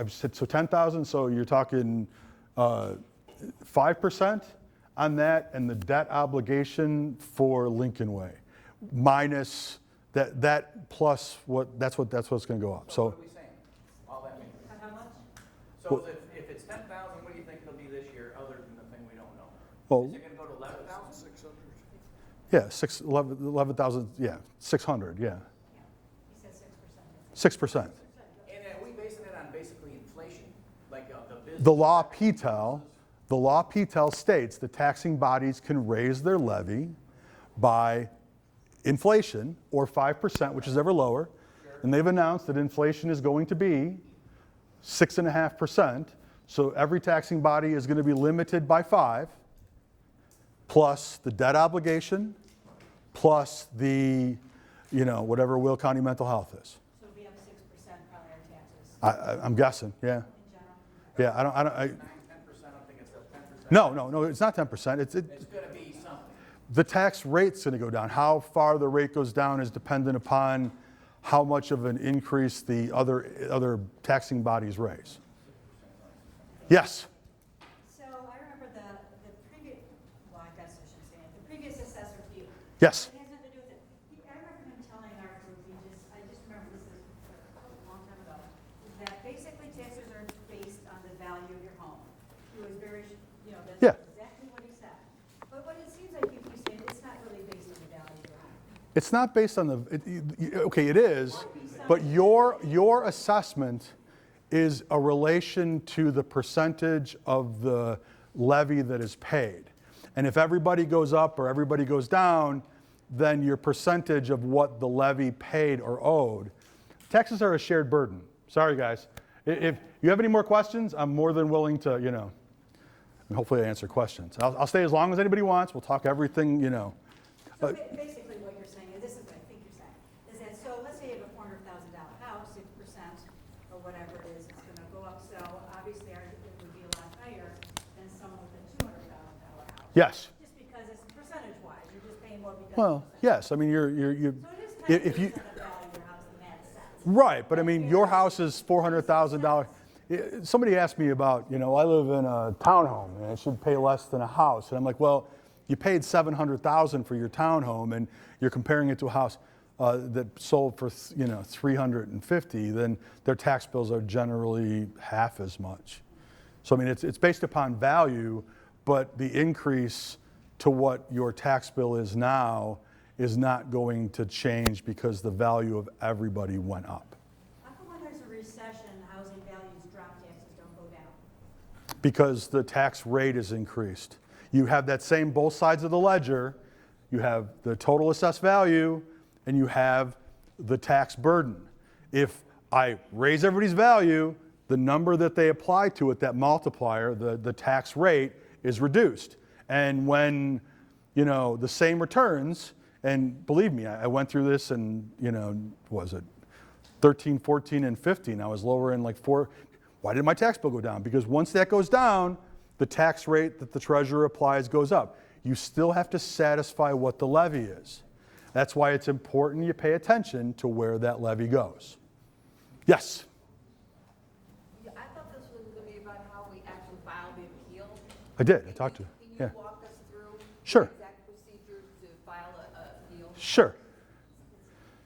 so 10,000, so you're talking 5% on that, and the debt obligation for Lincoln Way, minus that plus that's what's going to go up. So What are we saying? All that means. How much? So if it's 10,000, what do you think it'll be this year, other than the thing we don't know? well, Is it going to go to 11,000? yeah, 11,000, yeah, 600, yeah, He said 6%. 6%. And are we basing it on basically inflation, like the business? The law P-TEL states the taxing bodies can raise their levy by inflation or 5%, which is ever lower. And they've announced that inflation is going to be 6.5%. So every taxing body is going to be limited by 5, plus the debt obligation, plus the, whatever Will County mental health is. So it'll be up 6% probably our taxes I'm guessing, yeah. in general. Yeah, I 9, 10%, I don't think it's up 10%. no, it's not 10%. It's going to be something. The tax rate's going to go down. How far the rate goes down is dependent upon how much of an increase the other taxing bodies raise. Yes? So I remember the previous, well, I guess I shouldn't say it, the previous assessor view. Yes. It has nothing to do with it. I remember him telling our group, I just remember this is a long time ago, that basically taxes are based on the value of your home. He was very, that's Yeah. exactly what he said. But what it seems like you keep saying, it's not really based on the value of your home. It's not based on okay, it is, but your assessment is a relation to the percentage of the levy that is paid. And if everybody goes up or everybody goes down, then your percentage of what the levy paid or owed. Taxes are a shared burden. Sorry, guys. If you have any more questions, I'm more than willing to, and hopefully I answer questions. I'll stay as long as anybody wants. We'll talk everything, So basically what you're saying, and this is what I think you're saying, is that, so let's say you have a $400,000 house, 6% or whatever it is, it's going to go up. So obviously it would be a lot higher than someone with a $200,000 house. yes. Just because it's percentage-wise, you're just paying more because. Well, yes. I mean, So it is kind of if you, based on the value of your house in that sense. right, but I mean, your house is $400,000. Somebody asked me about, I live in a townhome and it should pay less than a house. And I'm like, well, you paid $700,000 for your townhome and you're comparing it to a house that sold for, $350,000, then their tax bills are generally half as much. So, I mean, it's based upon value, but the increase to what your tax bill is now is not going to change because the value of everybody went up. How come when there's a recession, housing values drop, taxes don't go down? Because the tax rate is increased. You have that same both sides of the ledger. You have the total assessed value and you have the tax burden. If I raise everybody's value, the number that they apply to it, that multiplier, the tax rate is reduced. And when, the same returns, and believe me, I went through this and, was it 13, 14, and 15, I was lower in like 4. Why did my tax bill go down? Because once that goes down, the tax rate that the treasurer applies goes up. You still have to satisfy what the levy is. That's why it's important you pay attention to where that levy goes. Yes? Yeah, I thought this was gonna be about how we actually file the appeal. I did. I talked to you. Can Yeah. you walk us through? Sure. The exact procedure to file a appeal? Sure.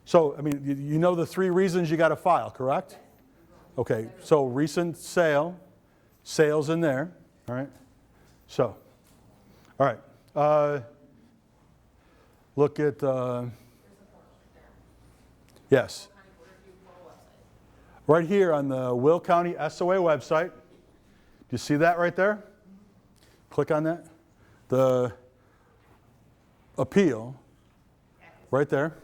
So, you know the 3 reasons you got to file, correct? Okay, so recent sales in there, all right? So, all right. Look at, yes. Right here on the Will County SOA website. Do you see that right there? Click on that. The appeal, right there.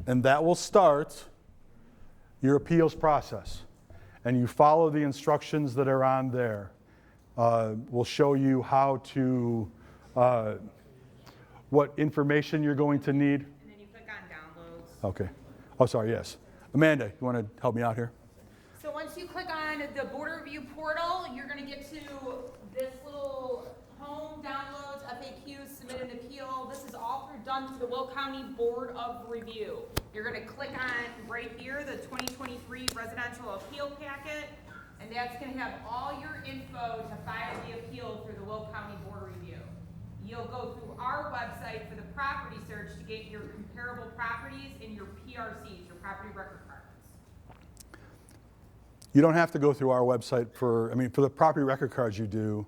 And that will start your appeals process. And you follow the instructions that are on there. We'll show you how to, what information you're going to need. And then you click on downloads. Okay. Oh, sorry, yes. Amanda, you want to help me out here? So once you click on the Border Review portal, you're gonna get to this little home, downloads, FAQs, submit an appeal. This is all done to the Will County Board of Review. You're gonna click on right here, the 2023 residential appeal packet, and that's gonna have all your info to file the appeal through the Will County Board of Review. You'll go through our website for the property search to get your comparable properties and your PRCs, your property record cards. You don't have to go through our website for the property record cards you do,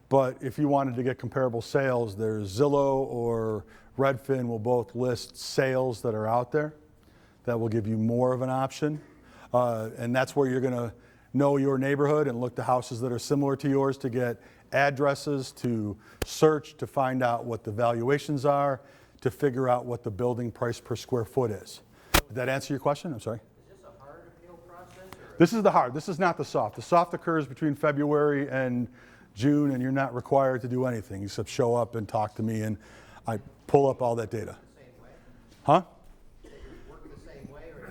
but if you wanted to get comparable sales, there's Zillow or Redfin will both list sales that are out there. That will give you more of an option. And that's where you're gonna know your neighborhood and look to houses that are similar to yours to get addresses, to search, to find out what the valuations are, to figure out what the building price per square foot is. Did that answer your question? I'm sorry. Is this a hard appeal process or? This is the hard. This is not the soft. The soft occurs between February and June, and you're not required to do anything except show up and talk to me, and I pull up all that data. Same way? Huh? Does it work the same way or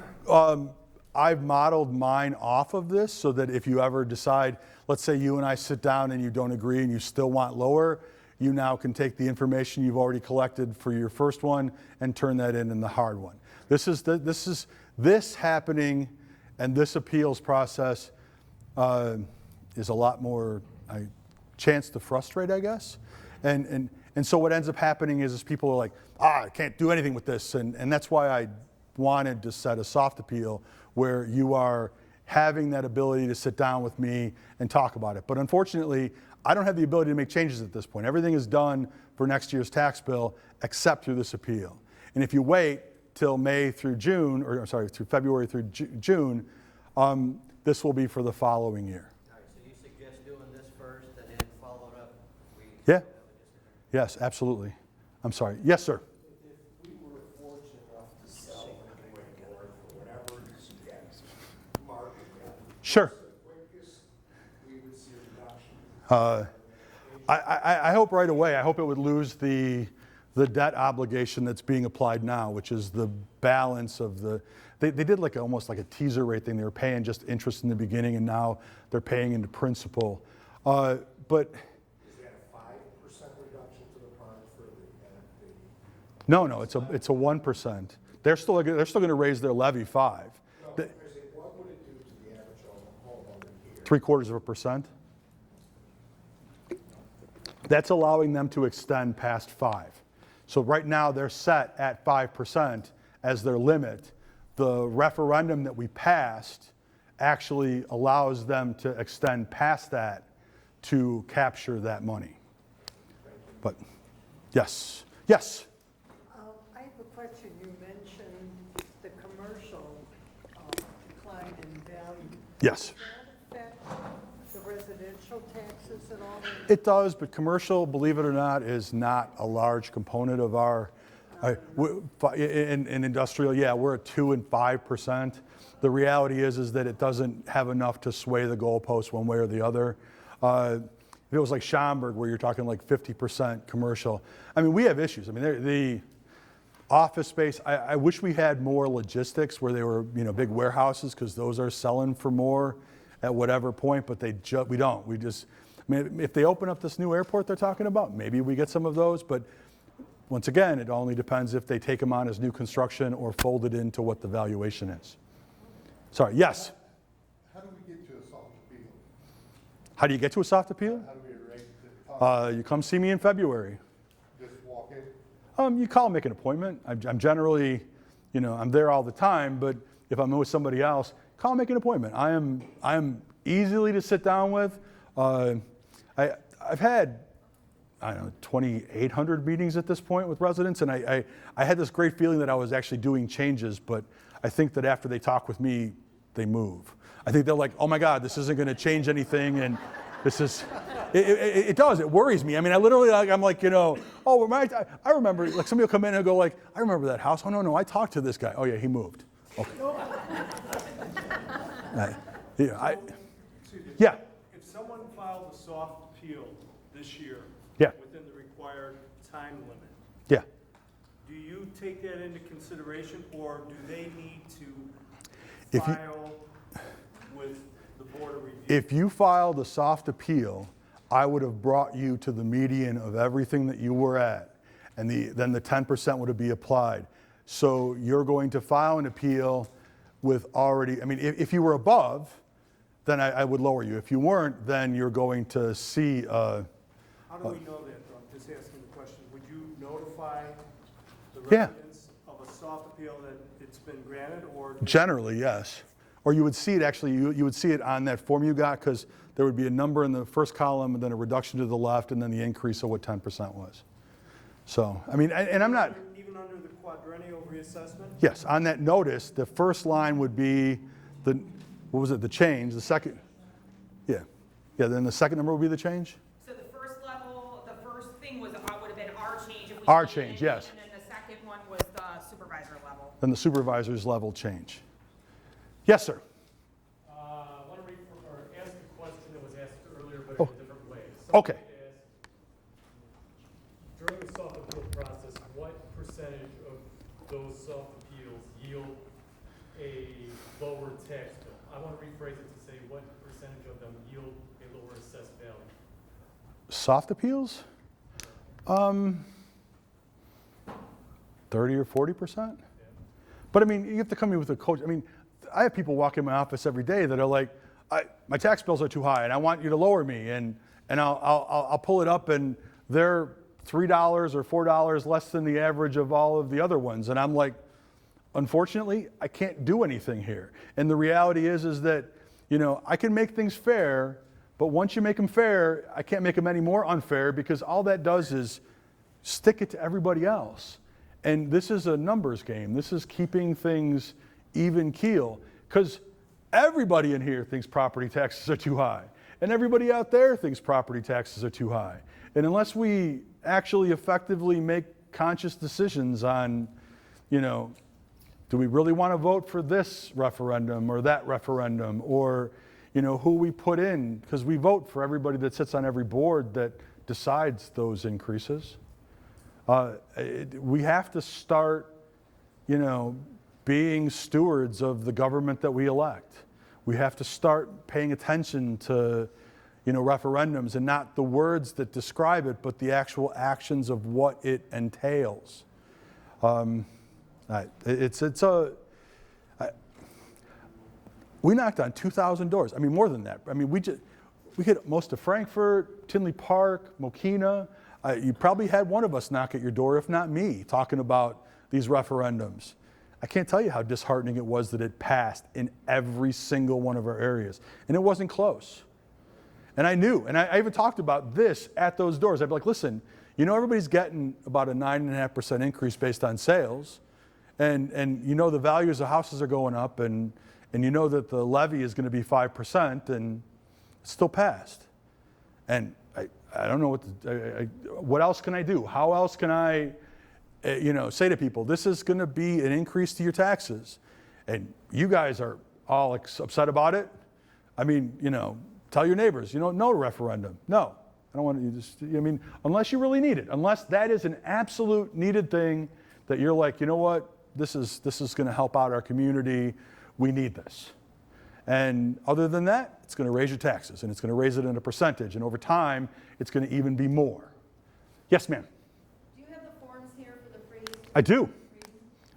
not? I've modeled mine off of this so that if you ever decide, let's say you and I sit down and you don't agree and you still want lower, you now can take the information you've already collected for your first one and turn that in the hard one. This happening and this appeals process is a lot more chance to frustrate, I guess. And so what ends up happening is people are like, I can't do anything with this. And that's why I wanted to set a soft appeal where you are having that ability to sit down with me and talk about it. But unfortunately, I don't have the ability to make changes at this point. Everything is done for next year's tax bill except through this appeal. And if you wait till May through June, through February through June, this will be for the following year. All right, so you suggest doing this first and then follow it up? Yeah. Yes, absolutely. I'm sorry. Yes, sir. If we were fortunate enough to sell anyway, or for whatever reason, market value, Sure. what's the quickest we would see a reduction? I hope right away, I hope it would lose the debt obligation that's being applied now, which is the balance of the, they did almost like a teaser rate thing. They were paying just interest in the beginning and now they're paying into principal. But Is that a 5% reduction to the price for the? no, it's a 1%. They're still going to raise their levy 5. No, The- I say, what would it do to the average homeowner here? 0.75%. That's allowing them to extend past 5. So right now they're set at 5% as their limit. The referendum that we passed actually allows them to extend past that to capture that money. But yes, yes. I have a question. You mentioned the commercial decline in value. Yes. Does that affect the the residential taxes and all that? It does, but commercial, believe it or not, is not a large component of our, in industrial, yeah, we're at 2 and 5%. The reality is that it doesn't have enough to sway the goalpost one way or the other. If it was like Schaumburg, where you're talking like 50% commercial, I mean, we have issues. I mean, the office space, I wish we had more logistics where they were, big warehouses, because those are selling for more at whatever point, but we don't. We just, I mean, if they open up this new airport they're talking about, maybe we get some of those, but once again, it only depends if they take them on as new construction or fold it into what the valuation is. Sorry, yes? How do we get to a soft appeal? How do you get to a soft appeal? How do we arrange it? You come see me in February. Just walk in? You call, make an appointment. I'm generally, I'm there all the time, but if I'm with somebody else, call, make an appointment. I am easily to sit down with. I've had, I don't know, 2,800 meetings at this point with residents, and I had this great feeling that I was actually doing changes, but I think that after they talk with me, they move. I think they're like, oh my God, this isn't gonna change anything, and this is, it does, it worries me. I mean, I literally, I'm like, oh, I remember, like somebody will come in and go like, I remember that house. Oh no, I talked to this guy. Oh yeah, he moved. Okay. Yeah. If someone filed a soft appeal this year, Yeah. within the required time limit, Yeah. do you take that into consideration, or do they need to If you- file with the Board of Review? If you filed a soft appeal, I would have brought you to the median of everything that you were at, and then the 10% would be applied. So you're going to file an appeal with already, I mean, if you were above, then I would lower you. If you weren't, then you're going to see. How do we know that, though? I'm just asking the question. Would you notify the Yeah. residents of a soft appeal that it's been granted, or? Generally, yes. Or you would see it actually, you would see it on that form you got, because there would be a number in the first column and then a reduction to the left and then the increase of what 10% was. So, I mean, and I'm not. Even under the quadrennial reassessment? Yes, on that notice, the first line would be the change, the second, yeah, then the second number would be the change? So the first level, the first thing would have been our change. If we Our did change, it, yes. And then the second one was the supervisor level. Then the supervisor's level change. Yes, sir. I want to ask a question that was asked earlier, but Oh. in a different way. Okay. During the soft appeal process, what percentage of those soft appeals yield a lower tax bill? I want to rephrase it to say, what percentage of them yield a lower assessed value? Soft appeals? 30 or 40%? But I mean, you have to come in with a coach. I mean, I have people walk in my office every day that are like, my tax bills are too high and I want you to lower me, and I'll pull it up and they're $3 or $4 less than the average of all of the other ones. And I'm like, unfortunately, I can't do anything here. And the reality is that, I can make things fair, but once you make them fair, I can't make them any more unfair, because all that does is stick it to everybody else. And this is a numbers game. This is keeping things even keel, because everybody in here thinks property taxes are too high, and everybody out there thinks property taxes are too high. And unless we actually effectively make conscious decisions on, do we really want to vote for this referendum or that referendum, or who we put in, because we vote for everybody that sits on every board that decides those increases. We have to start, being stewards of the government that we elect. We have to start paying attention to, referendums, and not the words that describe it, but the actual actions of what it entails. We knocked on 2,000 doors. I mean, more than that. I mean, we hit most of Frankfurt, Tinley Park, Mokina. You probably had one of us knock at your door, if not me, talking about these referendums. I can't tell you how disheartening it was that it passed in every single one of our areas. And it wasn't close. And I knew, and I even talked about this at those doors. I'd be like, listen, everybody's getting about a 9.5% increase based on sales. And the values of houses are going up, and that the levy is going to be 5%. And It's still passed. And I don't know what else can I do? How else can I, say to people, this is going to be an increase to your taxes. And you guys are all upset about it. I mean, tell your neighbors, no referendum. No, I don't want you unless you really need it, unless that is an absolute needed thing that you're like, you know what, this is going to help out our community. We need this. And other than that, it's going to raise your taxes, and it's going to raise it in a percentage, and over time, it's going to even be more. Yes, ma'am. Do you have the forms here for the freeze? I do.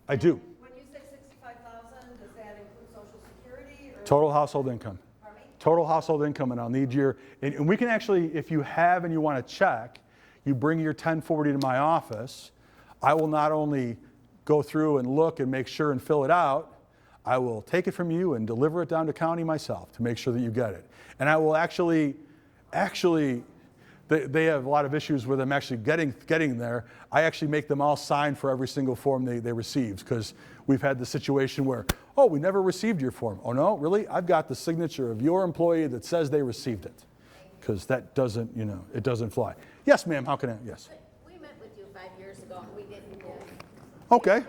I do. When you say 65,000, does that include Social Security or? Total household income. Pardon me? Total household income, and I'll need and we can actually, if you have and you want to check, you bring your 1040 to my office. I will not only go through and look and make sure and fill it out, I will take it from you and deliver it down to county myself to make sure that you get it. And I will actually, they have a lot of issues with them actually getting there. I actually make them all sign for every single form they received, because we've had the situation where, oh, we never received your form. Oh no, really? I've got the signature of your employee that says they received it, because that doesn't, it doesn't fly. Yes, ma'am, how can I, yes. We met with you 5 years ago, and we didn't get. Okay,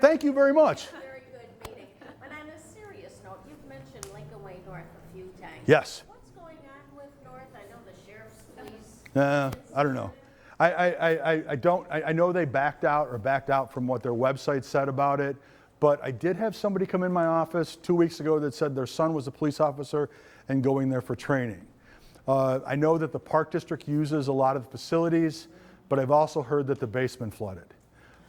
thank you very much. Very good meeting. But on a serious note, you've mentioned Lincoln Way North a few times. Yes. What's going on with North? I know the sheriff's police. I don't know. I know they backed out from what their website said about it, but I did have somebody come in my office 2 weeks ago that said their son was a police officer and going there for training. I know that the Park District uses a lot of the facilities, but I've also heard that the basement flooded.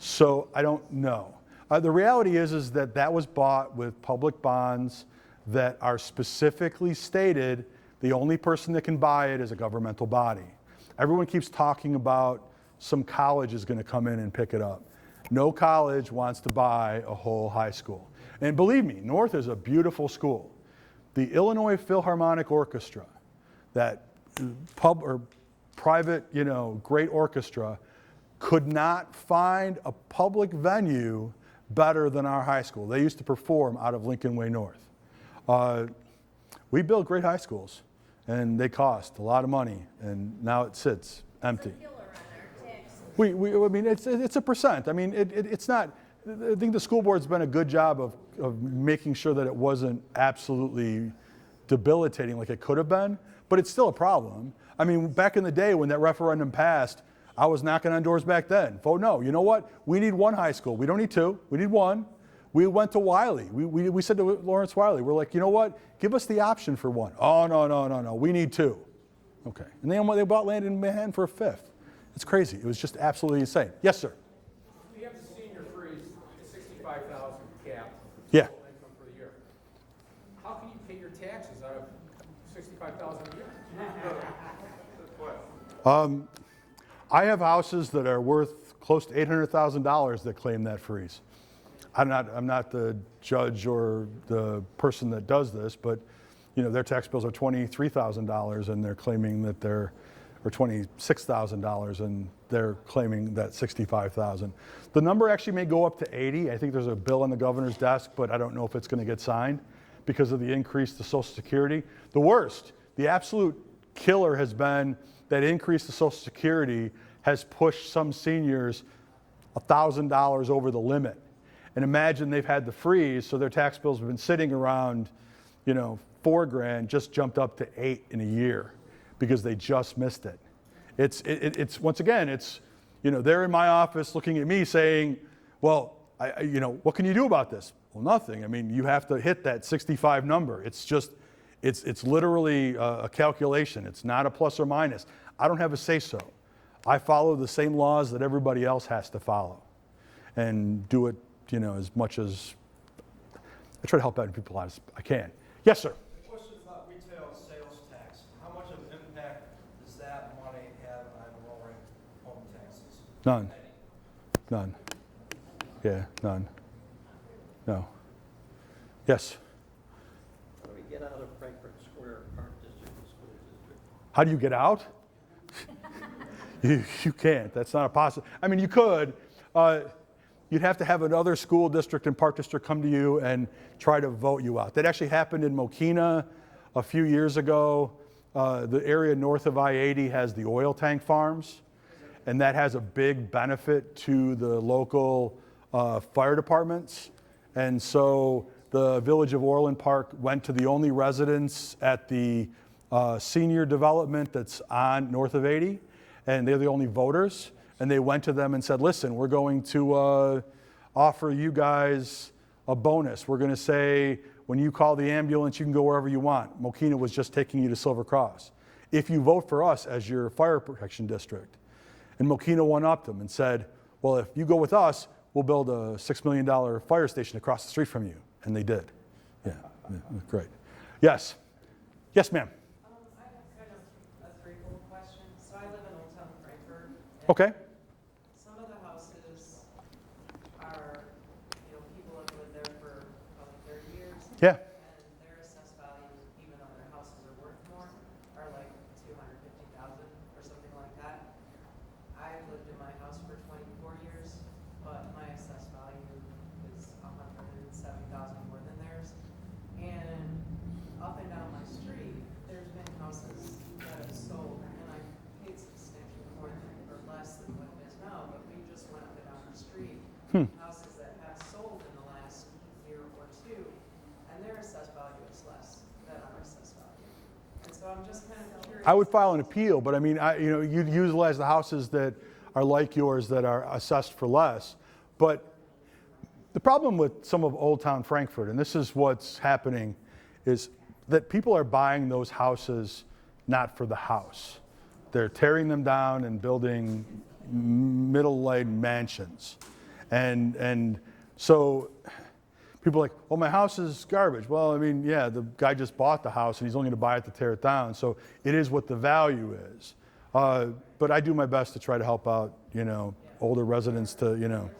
So I don't know. The reality is that was bought with public bonds that are specifically stated the only person that can buy it is a governmental body. Everyone keeps talking about some college is going to come in and pick it up. No college wants to buy a whole high school. And believe me, North is a beautiful school. The Illinois Philharmonic Orchestra, that private, great orchestra, could not find a public venue better than our high school. They used to perform out of Lincoln Way North. We build great high schools, and they cost a lot of money, and now it sits empty. It's a killer on our taxes. It's a percent. It's not. I think the school board's been a good job of making sure that it wasn't absolutely debilitating like it could have been, but it's still a problem. Back in the day when that referendum passed, I was knocking on doors back then. Vote no. You know what? We need one high school. We don't need two. We need one. We went to Wiley. We said to Lawrence Wiley, we're like, you know what? Give us the option for one. Oh, no. We need two. Okay. And they bought land in Manhattan for a fifth. It's crazy. It was just absolutely insane. Yes, sir. We have the senior freeze, 65,000 cap. Yeah. Income for the year. How can you pay your taxes out of 65,000 a year? I have houses that are worth close to $800,000 that claim that freeze. I'm not the judge or the person that does this, but their tax bills are $23,000 and they're claiming that or $26,000 and they're claiming that $65,000. The number actually may go up to 80. I think there's a bill on the governor's desk, but I don't know if it's going to get signed because of the increase to Social Security. The worst, the absolute killer has been that increase to Social Security has pushed some seniors $1,000 over the limit. And imagine they've had the freeze, so their tax bills have been sitting around, $4,000, just jumped up to $8,000 in a year because they just missed it. It's once again, they're in my office looking at me saying, well, what can you do about this? Well, nothing. You have to hit that 65 number. It's literally a calculation. It's not a plus or minus. I don't have a say-so. I follow the same laws that everybody else has to follow and do it, as much as I try to help out people as I can. Yes, sir. The question is about retail sales tax. How much of an impact does that money have on lowering home taxes? None. None. Yeah, none. No. Yes. How do we get out of Frankfurt Square, Park District, and School District? How do you get out? You can't. That's not a possible. You could. You'd have to have another school district and park district come to you and try to vote you out. That actually happened in Mokina a few years ago. the area north of I-80 has the oil tank farms, and that has a big benefit to the local fire departments. And so the Village of Orland Park went to the only residents at the senior development that's on north of 80, and they're the only voters. And they went to them and said, listen, we're going to offer you guys a bonus. We're going to say, when you call the ambulance, you can go wherever you want. Mokina was just taking you to Silver Cross. If you vote for us as your fire protection district. And Mokina one-upped them and said, well, if you go with us, we'll build a $6 million fire station across the street from you. And they did. Yeah, great. Yes. Yes, ma'am. I have kind of a threefold question. So I live in Old Town Frankfurt. Okay. Some of the houses are, people have lived there for probably 30 years. Yeah. And their assessed value, even though their houses are worth more, are like $250,000 or something like that. I've lived in my house for 24 years, but my assessed value is $170,000 more than theirs. And up and down my street, there's been houses that have sold, and I paid substantially more than or less than what it is now, but we just went up and down our street. Houses that have sold in the last year or two, and their assessed value is less than our assessed value. And so I'm just kind of curious. I would file an appeal, but I mean, you'd utilize the houses that are like yours that are assessed for less. But the problem with some of Old Town Frankfurt, and this is what's happening, is that people are buying those houses not for the house. They're tearing them down and building middle-light mansions. And so people are like, well, my house is garbage. Well, I mean, yeah, the guy just bought the house and he's only going to buy it to tear it down. So it is what the value is. But I do my best to try to help out, older residents to, There's a number of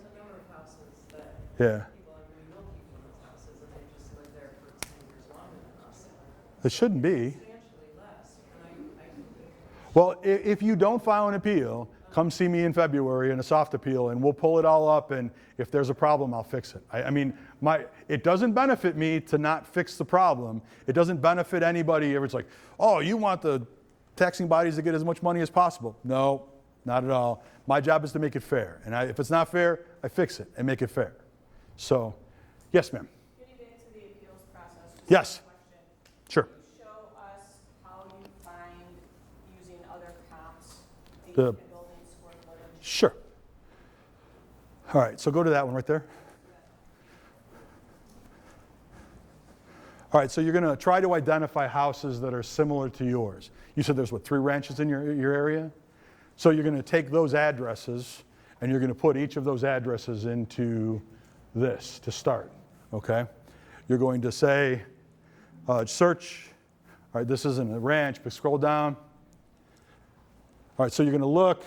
houses that yeah. people are really milky from those houses, and they just live there for 10 years longer than us. It shouldn't be. Substantially less, and Well, if you don't file an appeal, come see me in February in a soft appeal, and we'll pull it all up, and if there's a problem, I'll fix it. I mean, it doesn't benefit me to not fix the problem. It doesn't benefit anybody if it's like, oh, you want the taxing bodies to get as much money as possible. No, not at all. My job is to make it fair, and if it's not fair, I fix it and make it fair. So, yes, ma'am. Getting back to the appeals process. Just Yes. one question. Sure. Can you show us how you find, using other comps, the The- building square footage? Sure. All right, so go to that one right there. All right, so you're going to try to identify houses that are similar to yours. You said there's, 3 ranches in your area? So you're going to take those addresses, and you're going to put each of those addresses into this to start, okay? You're going to say, search. All right, this isn't a ranch, but scroll down. All right, so you're going to look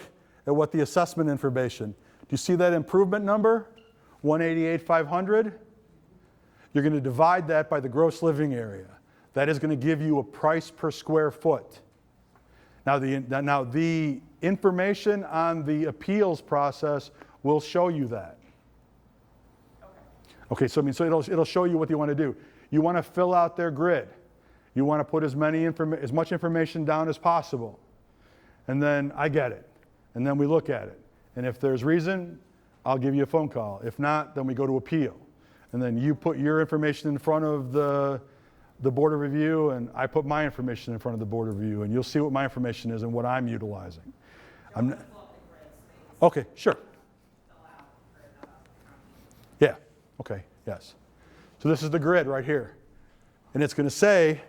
at what the assessment information. Do you see that improvement number? 188,500? You're going to divide that by the gross living area. That is going to give you a price per square foot. Now the information on the appeals process will show you that. Okay, so it'll show you what you want to do. You want to fill out their grid. You want to put as much information down as possible. And then I get it. And then we look at it. And if there's reason, I'll give you a phone call. If not, then we go to appeal. And then you put your information in front of the Board of Review, and I put my information in front of the Board of Review, and you'll see what my information is and what I'm utilizing. Okay, sure. Yeah, okay, yes. So this is the grid right here. And it's going to say,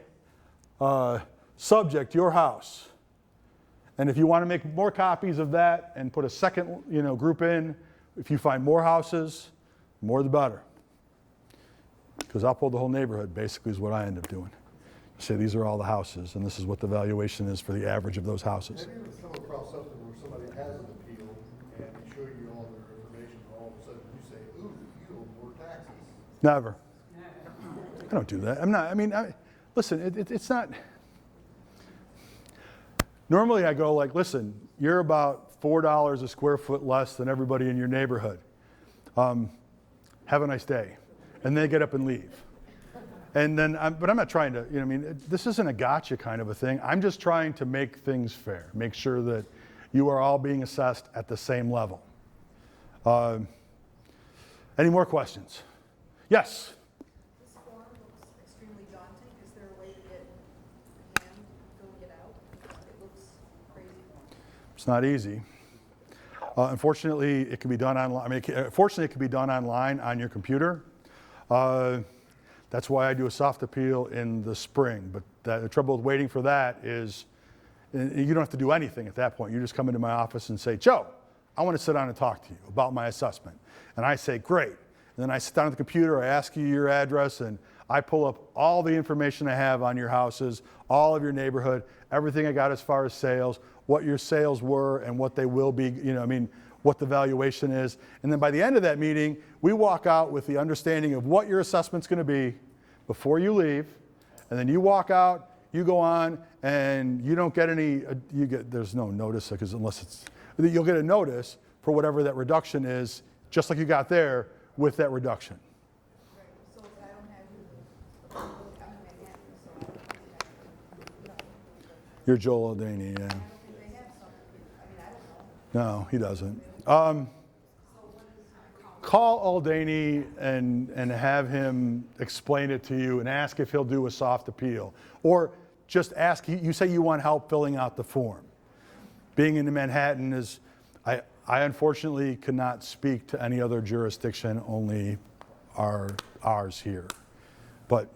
subject, your house. And if you want to make more copies of that and put a second group in, if you find more houses, more the better. Because I'll pull the whole neighborhood, basically, is what I end up doing. Say these are all the houses, and this is what the valuation is for the average of those houses. Have you ever come across something where somebody has an appeal and they show you all their information, all of a sudden you say, ooh, you owe more taxes? Never. I don't do that. Listen, it's not. Normally I go like, listen, you're about $4 a square foot less than everybody in your neighborhood. Have a nice day. And they get up and leave. And then, but I'm not trying to, I mean, this isn't a gotcha kind of a thing. I'm just trying to make things fair, make sure that you are all being assessed at the same level. Any more questions? Yes? This form looks extremely daunting. Is there a way to get a hand filling it out? It looks crazy. It's not easy. Unfortunately, it can be done online. I mean, fortunately, it can be done online on your computer. That's why I do a soft appeal in the spring. But the trouble with waiting for that is you don't have to do anything at that point. You just come into my office and say, Joe, I want to sit down and talk to you about my assessment. And I say, great. And then I sit down at the computer, I ask you your address, and I pull up all the information I have on your houses, all of your neighborhood, everything I got as far as sales, what your sales were and what they will be, what the valuation is. And then by the end of that meeting, we walk out with the understanding of what your assessment's going to be before you leave. And then you walk out, you go on, and you don't get any, there's no notice, because you'll get a notice for whatever that reduction is, just like you got there with that reduction. Right, so I don't have you, I'm in Manhattan, so I don't. You're Joel Aldaney, yeah. I don't think they have something, I don't know. No, he doesn't. Call Aldaney and have him explain it to you and ask if he'll do a soft appeal. Or just ask, you say you want help filling out the form. Being in Manhattan is, I unfortunately cannot speak to any other jurisdiction, only ours here. But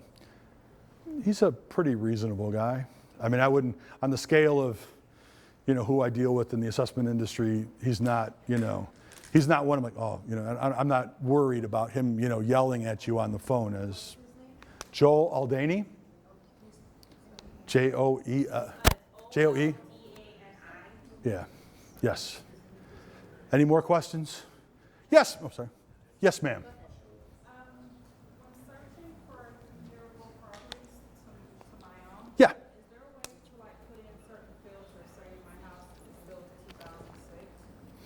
he's a pretty reasonable guy. I mean, I wouldn't, on the scale of, who I deal with in the assessment industry, he's not, he's not one of I'm not worried about him, yelling at you on the phone as Joel Aldaney. J-O-E. J-O-E? Yeah. Yes. Any more questions? Yes. Oh, sorry. Yes, ma'am. When searching for comparable properties to my own, Yeah. is there a way to put in certain filters? Say my house is built in 2006.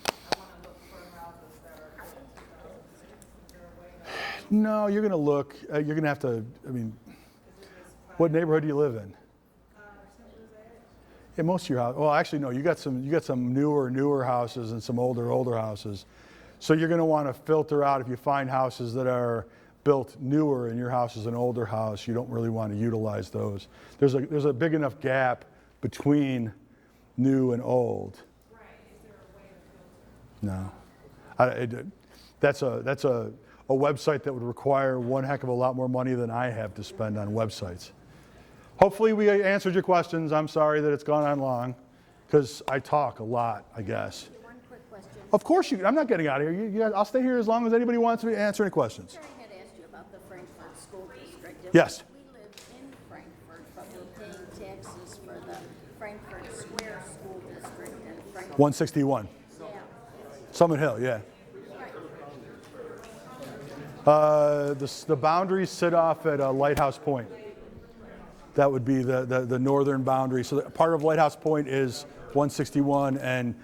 I want to look for houses that are built in 2006. Is there a way to? No, you're going to look. You're going to have to. I mean, what neighborhood do you live in? Yeah, most of your house. Well, actually, no. You got some newer houses and some older houses. So you're going to want to filter out if you find houses that are built newer and your house is an older house. You don't really want to utilize those. There's a big enough gap between new and old. Right. Is there a way to filter? No, that's a website that would require one heck of a lot more money than I have to spend on websites. Hopefully we answered your questions. I'm sorry that it's gone on long, because I talk a lot, I guess. One quick question. Of course, I'm not getting out of here. I'll stay here as long as anybody wants me to answer any questions. Sure, I had asked you about the Frankfurt School District. Yes. We live in Frankfurt, but we're paying taxes for the Frankfurt Square School District and Frankfurt. 161. Yeah. Summit Hill, yeah. Right. The boundaries sit off at Lighthouse Point. That would be the northern boundary. So part of Lighthouse Point is 161, and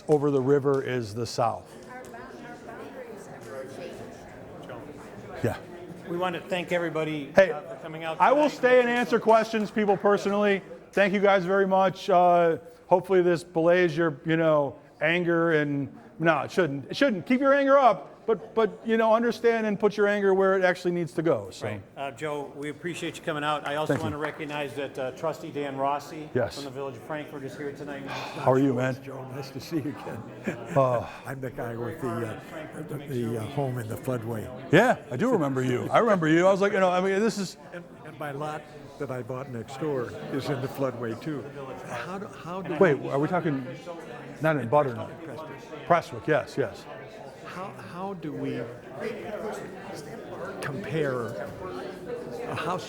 over the river is the south. Our boundaries ever change. Yeah. We want to thank everybody Hey, for coming out I will tonight. stay and answer questions, people personally. Thank you guys very much. Hopefully this belays your, anger, and no, it shouldn't. It shouldn't. Keep your anger up, but understand and put your anger where it actually needs to go. So. Right. Joe, we appreciate you coming out. I also Thank want you. to recognize that Trustee Dan Rossi Yes. from the Village of Frankfurt is here tonight. How are you, man? Joe, nice to see you again. Oh. I'm the guy with the home in the floodway. Yeah, I do remember you. I remember you. I was like, this is. And my lot that I bought next door is in the floodway too. How do Wait, are we talking? Not in Butternut. Prestwick, yes. How do we compare a house